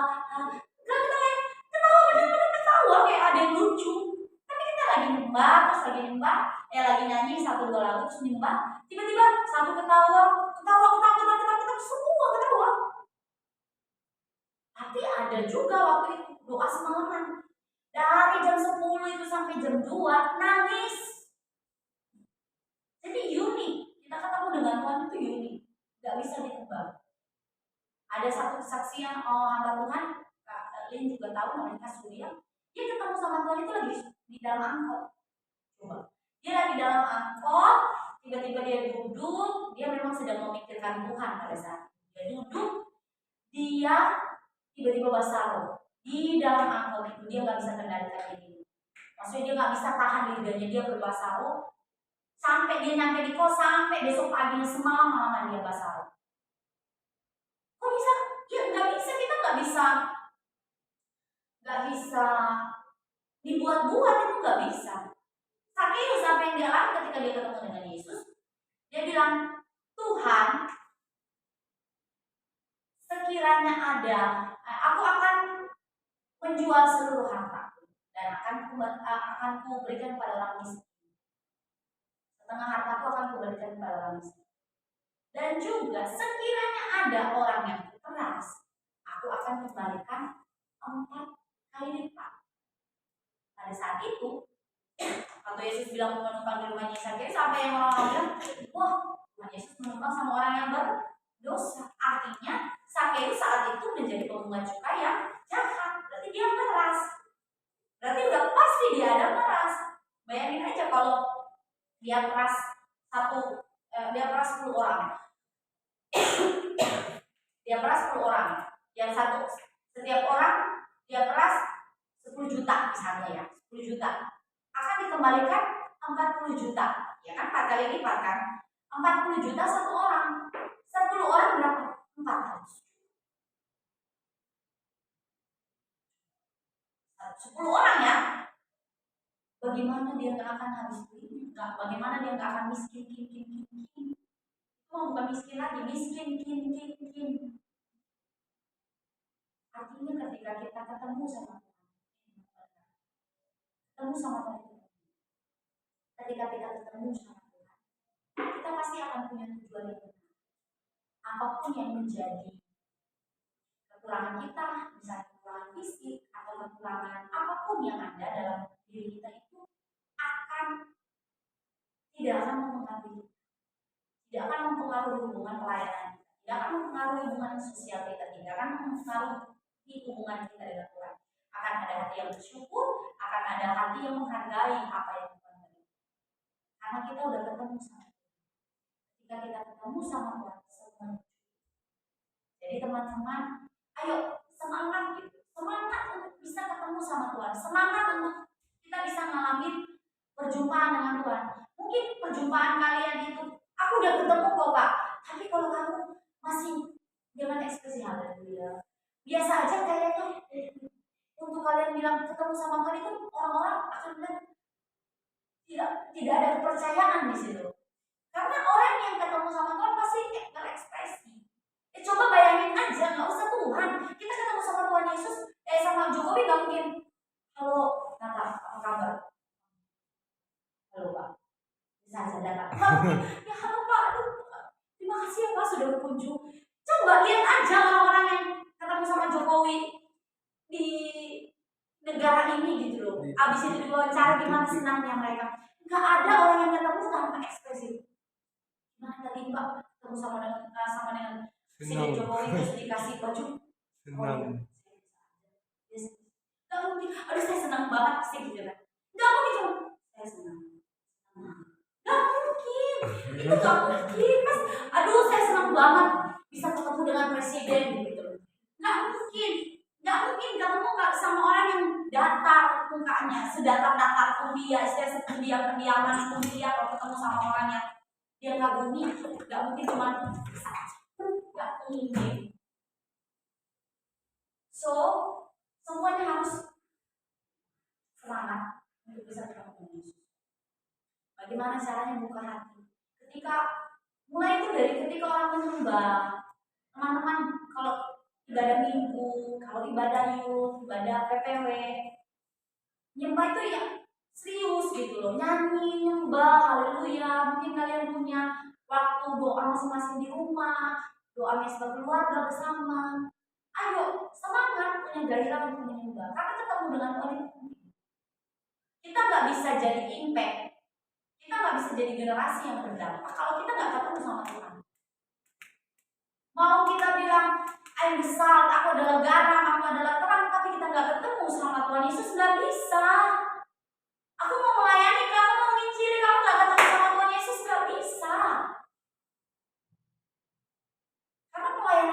Ketawa benar-benar ketawa kayak ada yang lucu. Tapi kita lagi nyembah, lagi nyanyi 1-2 lagu terus nyembah, tiba-tiba satu ketawa, semua ketawa. Tapi ada juga waktu itu doa semalaman. Dari jam 10 itu sampai jam 2 nangis. Jadi unik, kita ketemu dengan Tuhan itu unik, gak bisa ditebak. Ada satu kesaksian hamba Tuhan, Kak Lin juga tahu namanya Kak Surya. Dia ketemu sama Tuhan itu lagi di dalam angkot. Coba, dia lagi dalam angkot, tiba-tiba dia duduk, dia memang sedang memikirkan Tuhan pada saat itu. Dia duduk, dia tiba-tiba basah roh. Di dalam angkot itu dia nggak bisa kendalikan diri. Maksudnya dia nggak bisa tahan lidahnya, dia berbahasa roh. Sampai dia nyampe di kos, sampai besok paginya semalam-malaman dia basah roh. Kok bisa? Ya nggak bisa, kita nggak bisa dibuat-buat, itu nggak bisa. Sakeus apa yang dia alami ketika dia ketemu dengan Yesus, dia bilang, Tuhan, sekiranya ada, aku akan menjual seluruh hartaku dan akan kuberikan kepada orang miskin. Setengah hartaku akan kuberikan kepada orang miskin. Dan juga sekiranya ada orang yang keras, aku akan kembalikan 4 kali lipat. Pada saat itu, waktu Yesus bilang menumpang di rumahnya Sakeus, sampai yang orang bilang, wah, Tuhan Yesus menumpang sama orang yang berdosa. Artinya Sakeus saat itu menjadi pemungut cukai yang jahat. Berarti dia meras. Berarti udah pasti dia ada meras. Bayangin aja kalau dia meras 10 orang. Dia peras 10 orang. Yang satu, setiap orang dia peras 10 juta misalnya ya, 10 juta. Akan dikembalikan 40 juta. Ya kan 4 kali lipat kan? 40 juta satu orang. 10 orang berapa? 400. 10 orang ya. Bagaimana dia nggak akan habis duit? Bagaimana dia nggak akan miskin? Itu bukan miskin lagi, miskin. Artinya ketika kita ketemu sama Tuhan, ketika kita ketemu sama Tuhan, kita pasti akan punya tujuan yang benar. Apapun yang menjadi kekurangan kita, misalnya kekurangan fisik atau kekurangan apapun yang ada dalam diri kita itu tidak akan mempengaruhi, tidak akan mempengaruhi hubungan pelayanan kita, tidak akan mempengaruhi hubungan sosial kita, tidak akan mempengaruhi hubungan kita dengan Tuhan. Akan ada hati yang bersyukur, akan ada hati yang menghargai apa yang Tuhan berikan. Karena kita udah ketemu sama Tuhan. Ketika kita ketemu sama Tuhan, semua. Jadi teman-teman, ayo semangat gitu, semangat untuk bisa ketemu sama Tuhan, semangat untuk kita bisa ngalamin perjumpaan dengan Tuhan. Mungkin perjumpaan kalian itu, aku udah ketemu kok Pak, tapi kalau kamu masih dengan ekspresi haleluya, biasa aja kayaknya. Untuk kalian bilang ketemu sama Tuhan itu, orang-orang akan bilang tidak ada kepercayaan di situ. Karena orang yang ketemu sama Tuhan pasti berekspresi. Coba bayangin aja, nggak usah Tuhan, kita ketemu sama Tuhan Yesus, sama Jokowi nggak mungkin. Halo Nata, apa kabar? Halo Pak, bisa aja datang. Ya halo Pak, aduh, terima kasih ya Pak sudah berkunjung. Coba lihat aja orang-orang yang ketemu sama Jokowi di negara ini gitu loh. Abis itu diwawancara gimana senangnya mereka. Nggak ada orang yang ketemu tanpa ekspresi. Gimana tadi Pak ketemu sama dengan Presiden Jokowi terus dikasih baju. Senang. Nggak mungkin. Aduh saya senang banget sih gitu kan. Nggak mungkin cuma saya senang. Nggak mungkin. Itu nggak mungkin. Mas, aduh saya senang banget bisa ketemu dengan presiden gitu. Nggak mungkin. Nggak mungkin ketemu sama orang yang datar mukanya, sedatar-datar pun dia, pendiaman pun dia. Kalau ketemu sama orang yang dia kagumi, nggak mungkin cuma nggak mungkin. So semuanya harus semangat untuk bisa ketemu Yesus. Bagaimana caranya buka hati? Mulai itu dari ketika orang menyembah. Teman-teman kalau ibadah minggu, kalau ibadah youth, ibadah PPW, nyembah itu ya serius gitu loh, nyanyi, nyembah, haleluya. Mungkin kalian punya waktu doa masing-masing di rumah, doa sebagai keluarga bersama. Ayo semangat, punya gairah untuk menyembah. Karena ketemu dengan Tuhan itu penting. Kita nggak bisa jadi impact, kita nggak bisa jadi generasi yang berdampak kalau kita nggak ketemu sama Tuhan. Mau kita bilang I'm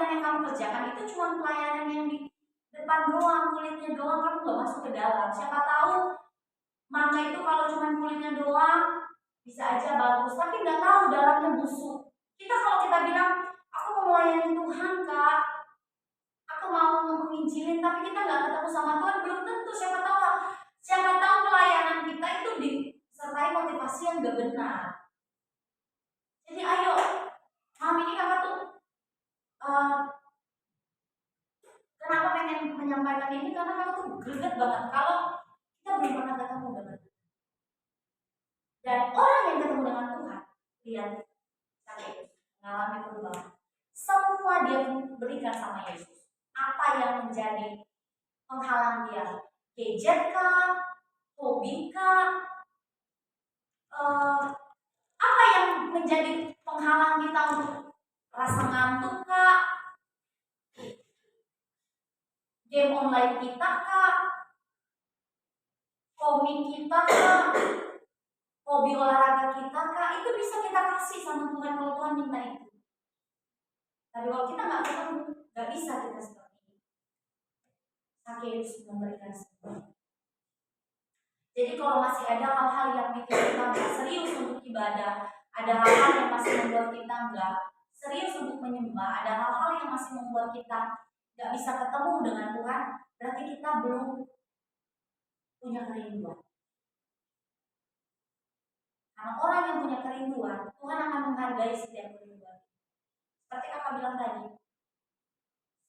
pelayanan yang kamu kerjakan itu cuma pelayanan yang di depan doang, kulitnya doang, kamu gak masuk ke dalam. Siapa tahu mangga itu kalau cuma kulitnya doang bisa aja bagus, tapi nggak tahu dalamnya busuk. Kalau kita bilang aku mau melayani Tuhan kak, aku mau menginjilin, tapi kita nggak ketemu sama Tuhan, belum tentu. Siapa tahu pelayanan kita itu disertai motivasi yang gak benar. Jadi ayo, malam ini kakak tuh kenapa pengen menyampaikan ini, karena kakak tuh greget banget kalau kita belum pernah ketemu dengan Tuhan. Dan orang yang ketemu dengan Tuhan, lihat Sakeus mengalami perubahan. Semua dia berikan sama Yesus. Apa yang menjadi penghalang dia? Gadget kah? Hobi kah? Apa yang menjadi penghalang kita untuk rasa ngantuk kah? Game online kita kah? Komik kita kah? Hobi olahraga kita kah? Itu bisa kita kasih sama Tuhan kalau Tuhan minta itu. Tapi kalau kita nggak ketemu, nggak bisa kita seperti ini. Sakeus memberikan semua. Jadi kalau masih ada hal-hal yang bikin kita nggak serius untuk ibadah, ada hal-hal yang masih membuat kita nggak serius untuk menyembah, ada hal-hal yang masih membuat kita nggak bisa ketemu dengan Tuhan, berarti kita belum punya kerinduan. Karena orang yang punya kerinduan, Tuhan akan menghargai setiap kerinduan. Seperti kakak bilang tadi,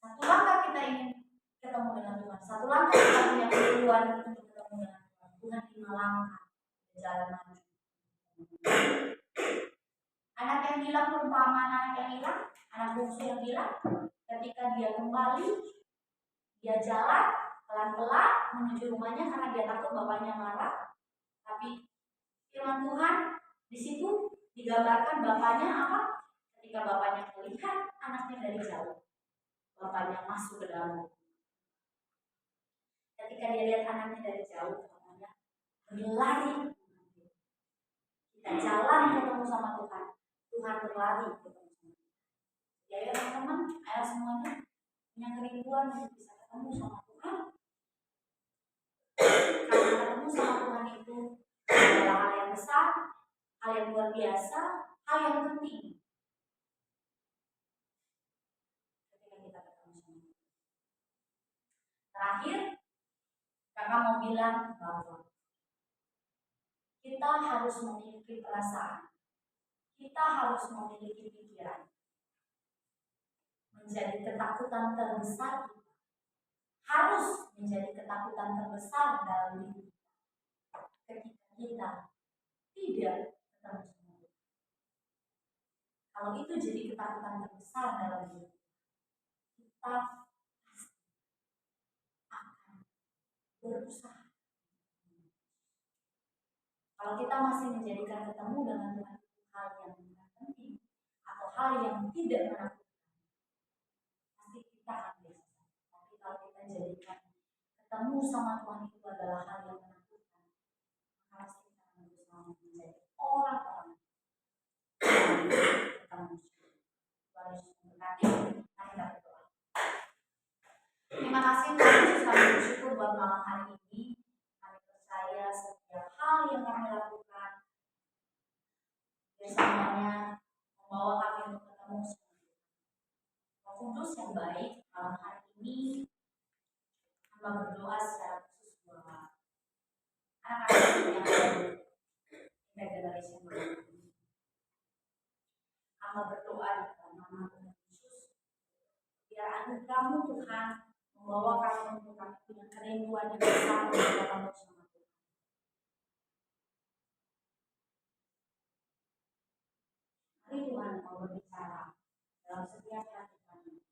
satu langkah kita ingin ketemu dengan Tuhan, satu langkah kita punya kerinduan untuk ketemu dengan Tuhan. Tuhan 5 langkah jalan maju. Anak yang hilang, perumpamaan anak yang hilang, anak bungsu yang hilang, ketika dia kembali, dia jalan pelan-pelan menuju rumahnya karena dia takut bapaknya marah. Tapi firman Tuhan di situ digambarkan bapaknya apa? Ketika bapaknya melihat anaknya dari jauh, bapaknya masuk ke dalam. Ketika dia lihat anaknya dari jauh, bapaknya berlari. Kita jalan ketemu sama Tuhan, Tuhan berlari ketemu sama kita. Ya teman-teman, ayo semuanya punya kerinduan untuk bisa ketemu sama Tuhan. Karena ketemu sama Tuhan itu adalah hal yang besar, hal yang luar biasa, hal yang penting. Ketika kita ketemu sama Tuhan. Terakhir, kakak mau bilang bahwa kita harus memiliki perasaan, kita harus memiliki pikiran. Menjadi ketakutan terbesar kita, harus menjadi ketakutan terbesar dalam hidup kita. Ketika kita tidak ketemu sama Tuhan. Kalau itu jadi ketakutan terbesar dalam hidup kita, pasti akan berusaha. Kalau kita masih menjadikan ketemu dengan Tuhan itu hal yang tidak penting atau hal yang tidak menakutkan, pasti kita akan biasa. Tapi kalau kita jadikan ketemu sama Tuhan itu adalah hal yang menakutkan, maka pasti kita akan berusaha menjadi orang-orang yang ketemu. Tuhan Yesus memberkati. Mari kita berdoa. Terima kasih Tuhan Yesus, kami bersyukur buat malam hari ini. Kami percaya setiap hal yang kami lakukan bersamanya membawa kami untuk ketemu sama Tuhan. Roh Kudus yang baik, malam hari ini hamba berdoa secara khusus buat anak-anak yang ada di generation ini. Hamba berdoa di dalam nama Tuhan Yesus, biar anugerah-Mu Tuhan membawa kami untuk kami punya kerinduan yang besar untuk ketemu sama Tuhan. Mari Tuhan mau berbicara dalam setiap hati kami.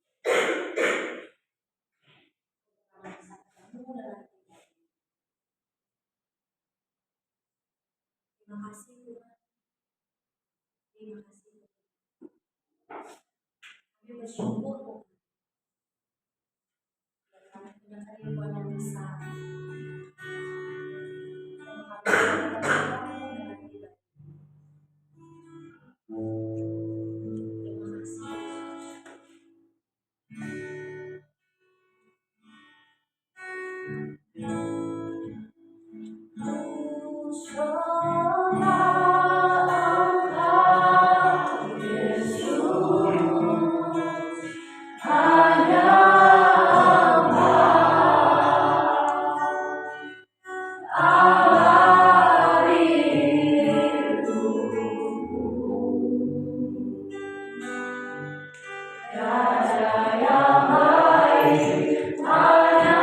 Kami bisa ketemu dengan Tuhan. Terima kasih Tuhan. Terima kasih Tuhan. Kami bersyukur Tuhan. Kami punya kerinduan yang besar. Dan kami bisa ketemu dengan Tuhan. Terima kasih Yesus. Raja yang baik, hanya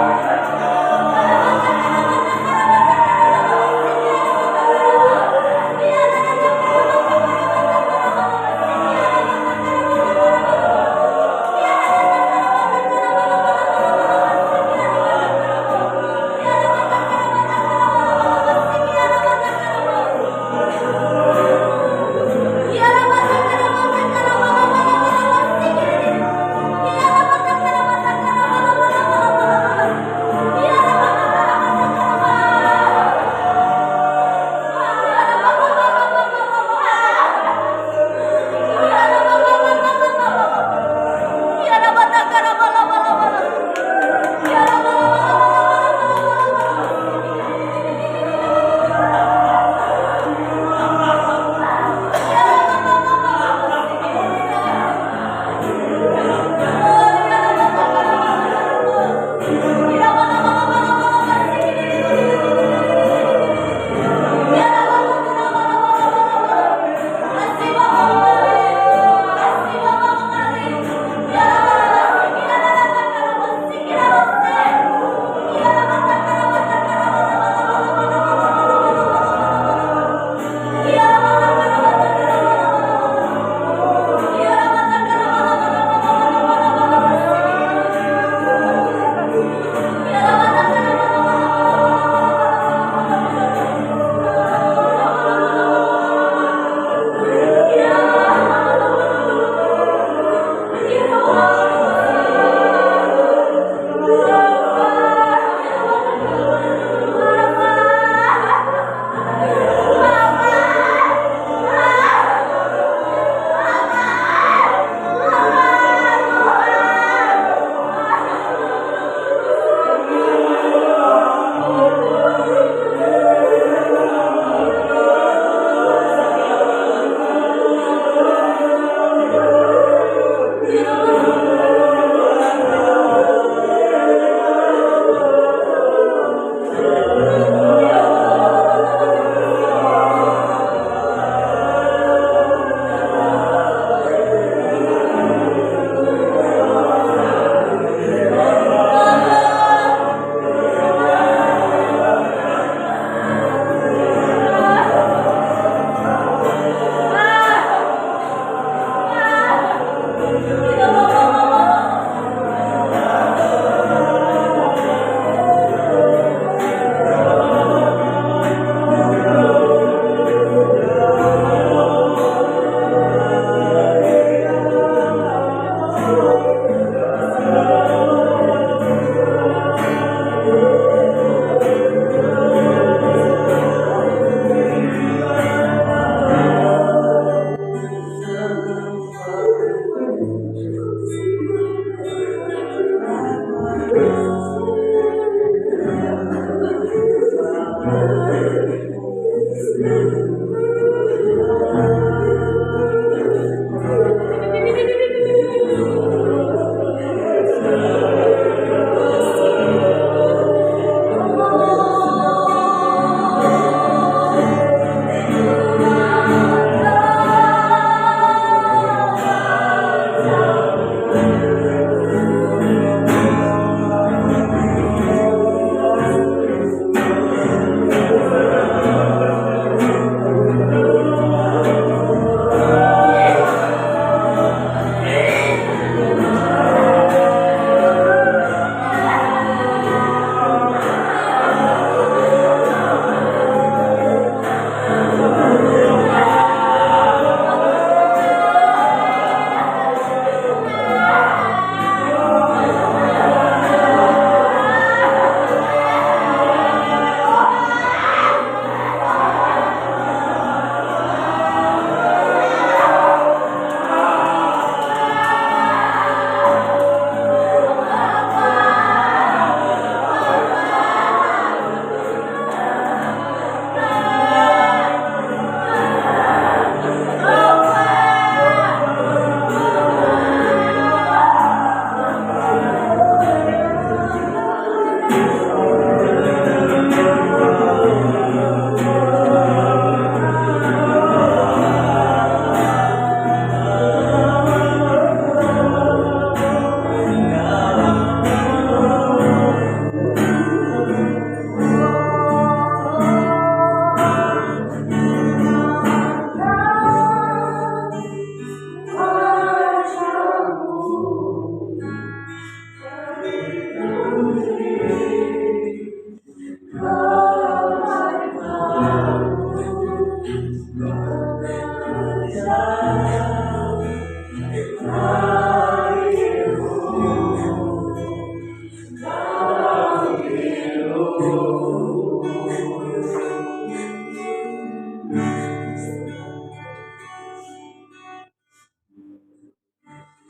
Iya,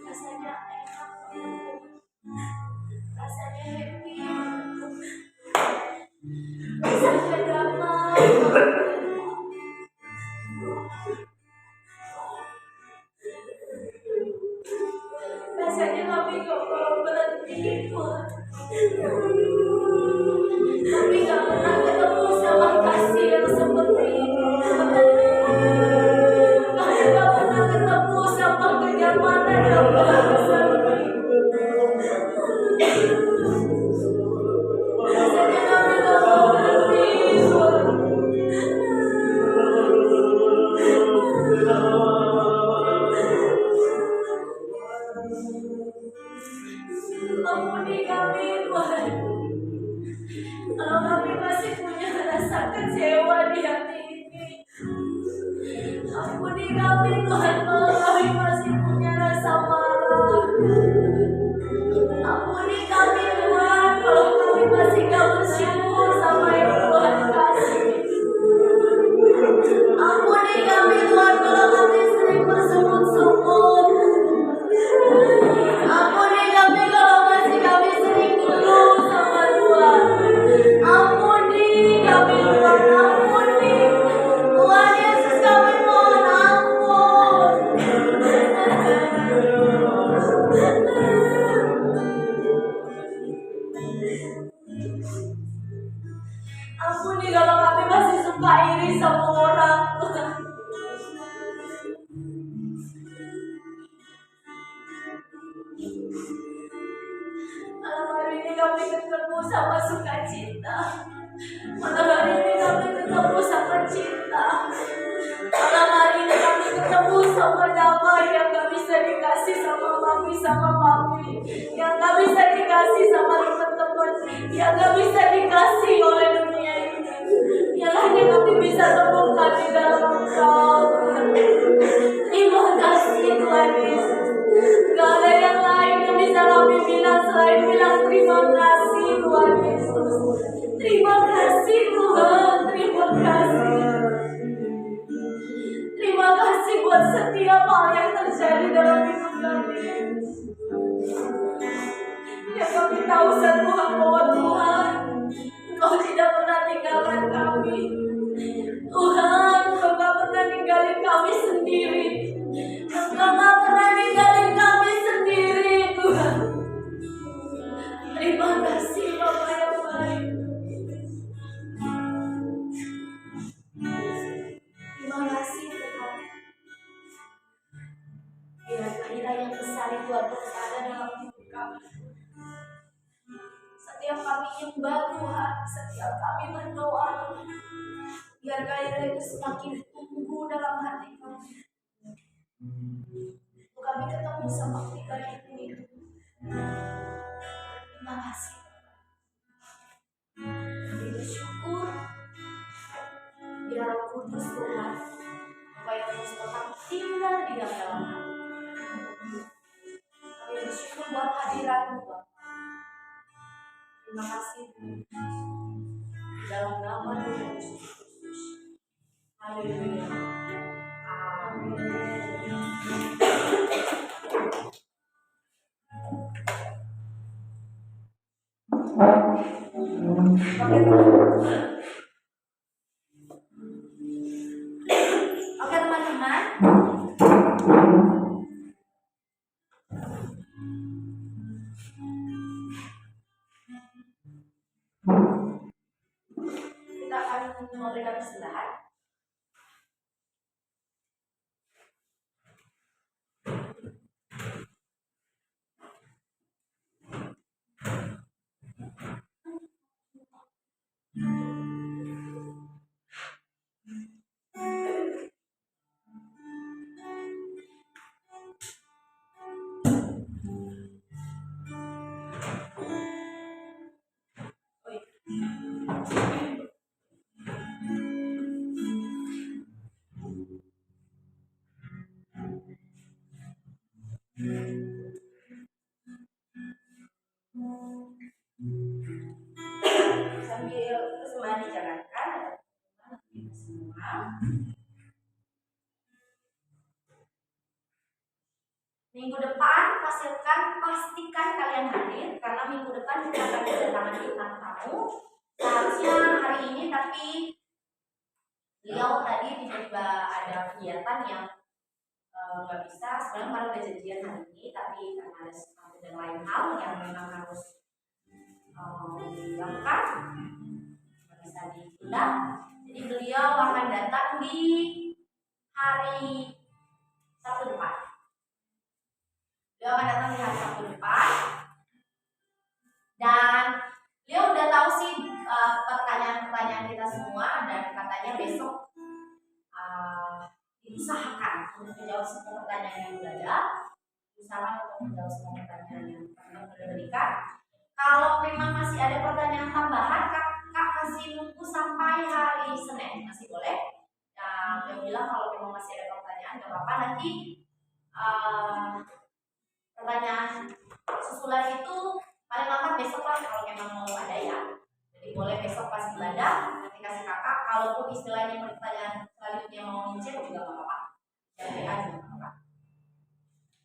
Rasanya enak, rasanya happy, rasanya damai. Rasanya kami gak mau berhenti, Tuhan. Kami gak pernah ketemu sama kasih yang seperti ini. Kami gak pernah ketemu sama kenyamanan yang bahasa ini. Rasanya kami gak mau berhenti, Tuhan. Ampuni kami, Tuhan. Kalau kami masih punya rasa kecewa di hati ini, ampuni kami, Tuhan. Kalau kami masih punya rasa marah, ampuni kami, Tuhan. Kalau kami masih gak bersyukur sama yang Tuhan kasih, ampuni kami, Tuhan. Kalau kami sering bersungut-sungut, ampuni kami kalau masih kami sering ngeluh sama Tuhan. Ampuni kami, Tuhan. Ampuni Tuhan Yesus, kami mohon ampun. Ampuni kalau kami masih suka iri sama orang, Tuhan. Malam hari ini kami ketemu sama sukacita. Malam hari ini kami ketemu sama cinta. Malam hari ini kami ketemu sama damai yang gak bisa dikasih sama mami sama papi, yang gak bisa dikasih sama teman-teman, yang gak bisa dikasih oleh dunia ini, yang hanya kami bisa temukan di dalam Engkau. Terima kasih Tuhan Yesus. Gak ada yang lain yang bisa kami bilang selain bilang terima kasih Tuhan Yesus. Terima kasih Tuhan, terima kasih. Terima kasih buat setiap hal yang terjadi dalam hidup kami. Ya kami tahu satu hal bahwa Tuhan, Engkau tidak pernah tinggalkan kami. Tuhan, Engkau gak pernah ninggalin kami sendiri. Engkau gak pernah ninggalin kami sendiri, Tuhan. Terima kasih Bapa yang baik. Terima kasih Tuhan. Biar kiranya yang besar itu terus ada dalam hidup kami. Setiap kami nyembah Tuhan, setiap kami berdoa, biar kiranya itu semakin tumbuh dalam hati kami. Kami ketemu sama pribadi itu. Terima kasih. Kami bersyukur. Biar Roh Kudus Tuhan, supaya terus tetap tinggal di dalam kami. Kami bersyukur buat hadirat-Mu, Bapa. Terima kasih. Dalam nama Tuhan Yesus Kristus. Haleluya. Amin. Oke teman-teman, kita akan memberikan persembahan. coba dijalankan ada kita semua. Minggu depan pastikan kalian hadir karena minggu depan kita akan kedatangan bintang tamu. Seharusnya hari ini tapi beliau tadi tiba-tiba ada kegiatan yang nggak bisa. Sebenarnya kemarin udah janjian hari ini tapi karena ada sesuatu dan lain hal yang memang harus dilakukan nggak bisa ditunda. Jadi beliau akan datang di hari Sabtu depan. Beliau akan datang di hari Sabtu depan dan beliau udah tahu sih pertanyaan-pertanyaan kita semua dan katanya besok diusahakan untuk menjawab semua pertanyaan yang sudah ada, usahakan untuk menjawab semua pertanyaan yang sudah berikan. Kalau memang masih ada pertanyaan tambahan, kak masih nunggu sampai hari Senin, masih boleh. Nah, dia bilang kalau memang masih ada pertanyaan nggak apa-apa, nanti pertanyaan susulan itu paling lambat besok lah kalau memang mau ada ya. Jadi boleh besok pas ibadah nanti kasih kakak. Kalaupun istilahnya pertanyaan selanjutnya mau ngecek juga nggak apa-apa. Jadi aja nggak apa-apa.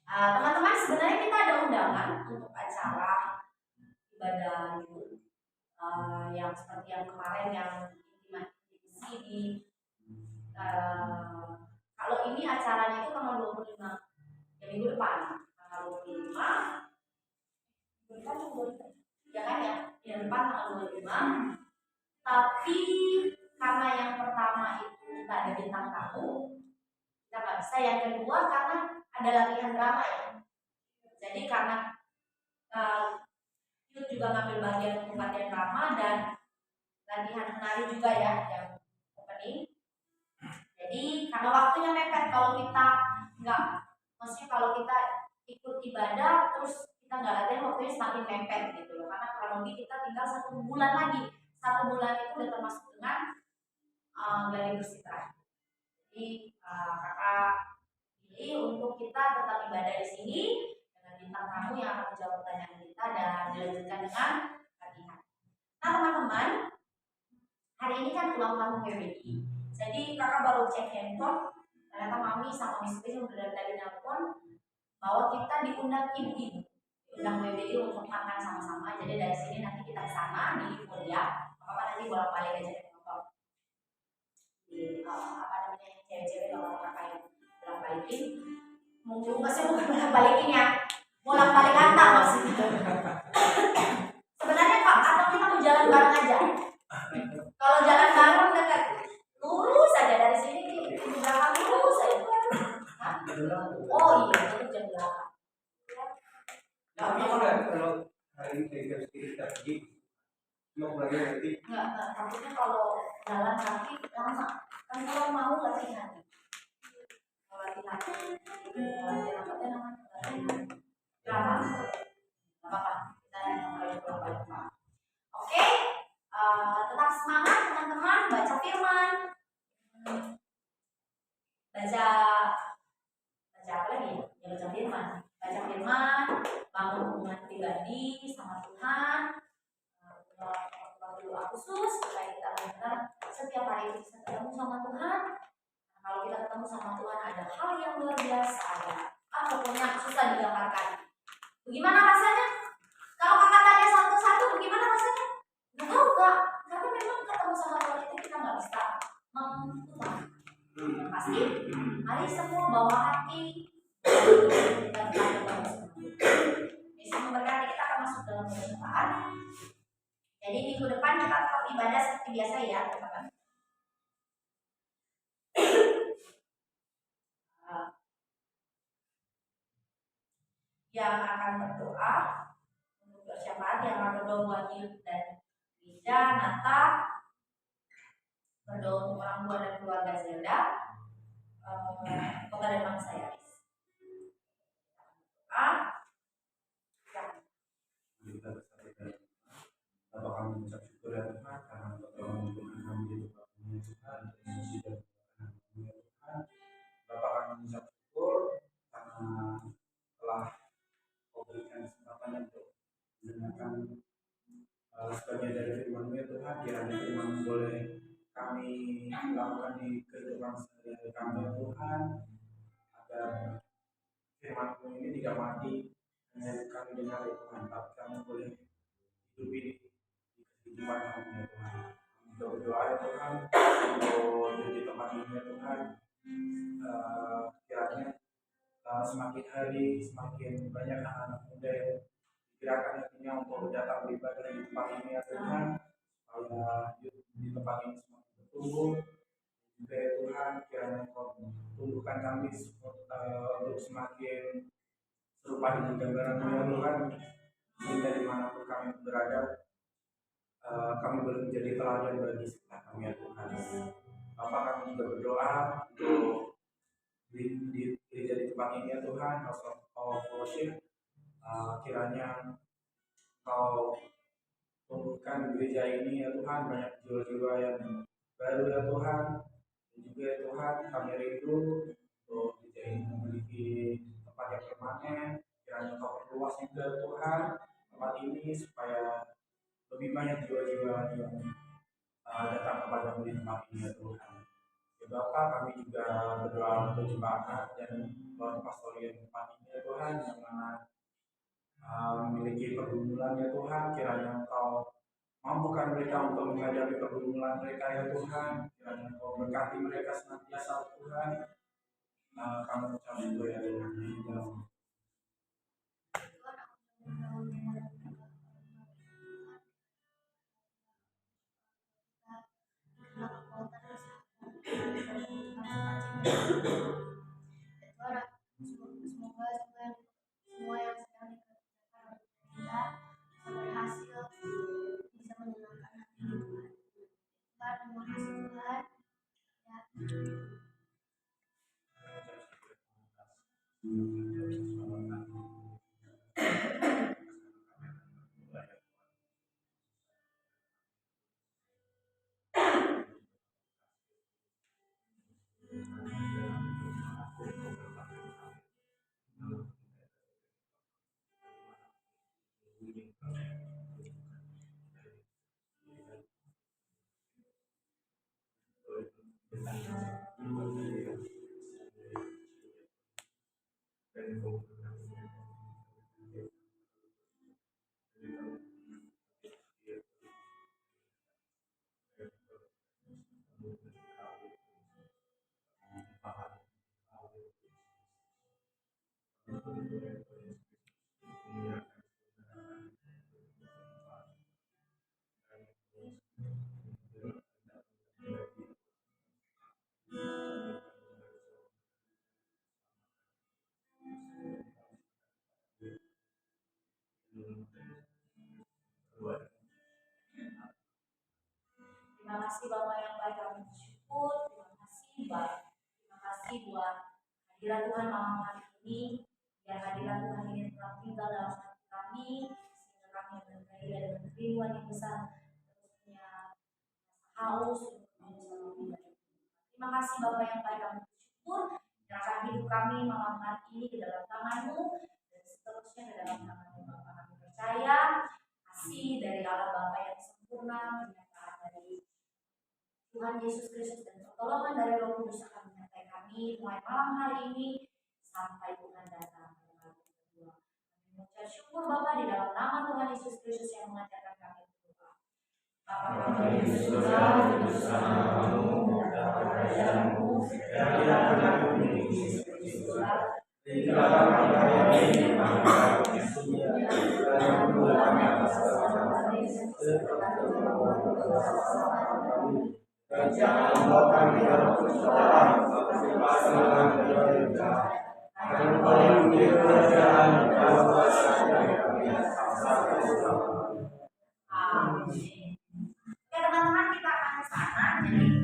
Teman-teman sebenarnya kita ada undangan untuk acara ibadah gitu. Yang seperti yang kemarin yang intimasi di kalau ini acaranya itu tanggal 25 ya minggu depan. 25 ya kan ya yang depan tanggal 25 tapi karena yang pertama itu kita ada bintang tamu kita nggak bisa, yang kedua karena ada latihan drama ya, jadi karena itu juga ngambil bagian untuk latihan drama dan latihan menari juga ya yang opening, jadi karena waktunya mepet kalau kita nggak, maksudnya kalau kita ikut ibadah terus kita nggak latihan waktunya semakin mepet gitu loh, karena kurang lebih kita tinggal 1 bulan lagi. 1 bulan itu udah termasuk dengan dari beristirahat. Jadi kakak pilih untuk kita tetap ibadah di sini dengan bintang tamu yang akan menjawab pertanyaan kita dan dilanjutkan dengan latihan. Nah teman-teman, hari ini kan ulang tahun PBI. Jadi kakak baru cek handphone, ternyata mami sama istri udah dari tadi nelpon bahwa kita diundang ibu-ibu, diundang PBI untuk makan sama-sama. Jadi dari sini nanti kita ke sana di kuliah, apa nanti bolak-balik aja di motor. Di apa namanya cewek-cewek kalau kakak yang bolak-balikin, mungkin masih bukan bolak-balikin ya, bolak-balik antar maksudnya. Sebenarnya kok atau kita mau jalan bareng aja. Kalau jalan bareng dekat, lurus aja dari sini di belakang lurus aja. Oh iya, itu jam 8. Kalau hari ini kita pergi, mau lagi nanti. Enggak, takutnya kalau jalan kaki lama. Kan kalau mau latihan. Kalau latihan apa namanya? Lama. Enggak apa-apa. Kita yang Oke. Tetap semangat teman-teman, baca firman. Baca apa lagi ya? Baca firman. Baca firman, bangun hubungan pribadi sama Tuhan. Waktu doa khusus supaya kita benar-benar setiap hari bisa ketemu sama Tuhan. Nah, kalau kita ketemu sama Tuhan ada hal yang luar biasa, ada apapun yang susah digambarkan. Bagaimana rasanya? Kalau kakak tanya satu-satu, bagaimana rasanya? Nggak tahu kak, karena memang ketemu sama Tuhan itu kita nggak bisa mengulang. Pasti, mari semua bawa hati. Yesus memberkati, kita akan masuk dalam perjumpaan. Jadi minggu depan kita tetap ibadah seperti biasa ya teman-teman. Yang akan berdoa untuk bersyafaat, yang akan berdoa buat Yud dan Lida, Nata, berdoa untuk orang tua dan keluarga Zelda, kota dan bangsa ya. Bapak kami mengucap syukur ya Tuhan karena Bapak mengumpulkan kami di tempat ini Tuhan, Yesus dan Tuhan. Bapak kami mengucap syukur karena telah memberikan kesempatan untuk mendengarkan sebagian dari firman-Mu ya Tuhan, kiranya firman-Mu boleh kami lakukan di kehidupan sehari-hari kami ya Tuhan, agar firman-Mu ini tidak mati hanya kami dengar ya Tuhan, tapi kami boleh hidup ini di kehidupan kami ya Tuhan. Kami berdoa ya Tuhan untuk di tempat ini ya Tuhan, kiranya semakin hari semakin banyak anak-anak muda yang digerakkan hatinya untuk datang beribadah di tempat ini ya Tuhan, supaya di tempat ini semakin bertumbuh juga ya Tuhan. Kiranya Kau tumbuhkan kami untuk semakin serupa dengan gambaran-Mu ya Tuhan, sehingga dimanapun kami berada kami boleh menjadi teladan bagi sekitar kami ya Tuhan. Bapak, kami juga berdoa untuk di gereja di tempat ini ya Tuhan, House of Worship, kiranya Kau tumbuhkan gereja ini ya Tuhan, banyak jiwa-jiwa yang baru ya Tuhan, dan juga ya Tuhan kami rindu untuk gereja ini memiliki tempat yang permanen. Kiranya Kau perluas juga Tuhan tempat ini supaya lebih banyak jiwa-jiwa yang datang kepada-Mu di tempat ini ya Tuhan. Ya Bapak, kami juga berdoa untuk jemaat dan keluarga pastori di tempat ini ya Tuhan, yang mana memiliki pergumulan ya Tuhan. Kiranya Engkau mampukan mereka untuk menghadapi pergumulan mereka ya Tuhan. Kiranya Engkau berkati mereka senantiasa Tuhan. Kami ucap syukur ya Tuhan. Semoga semua yang sedang dikerjakan oleh kita bisa berhasil, bisa menyenangkan hati Tuhan. Tuhan, terima kasih Tuhan. Terima kasih Bapak yang baik, kami bersyukur. Terima kasih Bapak. Terima kasih buat hadirat Tuhan malam hari ini. Biar hadirat Tuhan ini tetap tinggal dalam hati kami, sehingga kami bergairah dengan kerinduan yang besar, terus punya haus untuk bersama pribadi. Terima kasih Bapak yang baik, kami bersyukur. Serahkan hidup kami malam hari ini ke dalam tangan-Mu, dan seterusnya ke dalam tangan-Mu Bapak. Kami percaya kasih dari Allah Bapa yang sempurna, penyertaan dari Tuhan Yesus Kristus, dan pertolongan dari Roh Kudus akan menyertai kami mulai malam hari ini sampai Tuhan datang pada kali kedua. Kami mengucap syukur Bapa di dalam nama Tuhan Yesus Kristus yang mengajarkan kami berdoa. Bapa kami di surga, dikuduskan namamu, datanglah kerajaanmu, jadilah kehendakmu di surga. Berikanlah kami hari ini makan kami di dunia, dan ampunilah kami atas kesalahan kami, seperti kami. Dan jangan membawa kami dalam pencobaan, tetapi bebaskanlah dari jahat. Karena Engkau yang memiliki kerajaan dan kuasa dari kami sampai selamanya. Amin. Oke teman-teman, kita akan ke sana. Jadi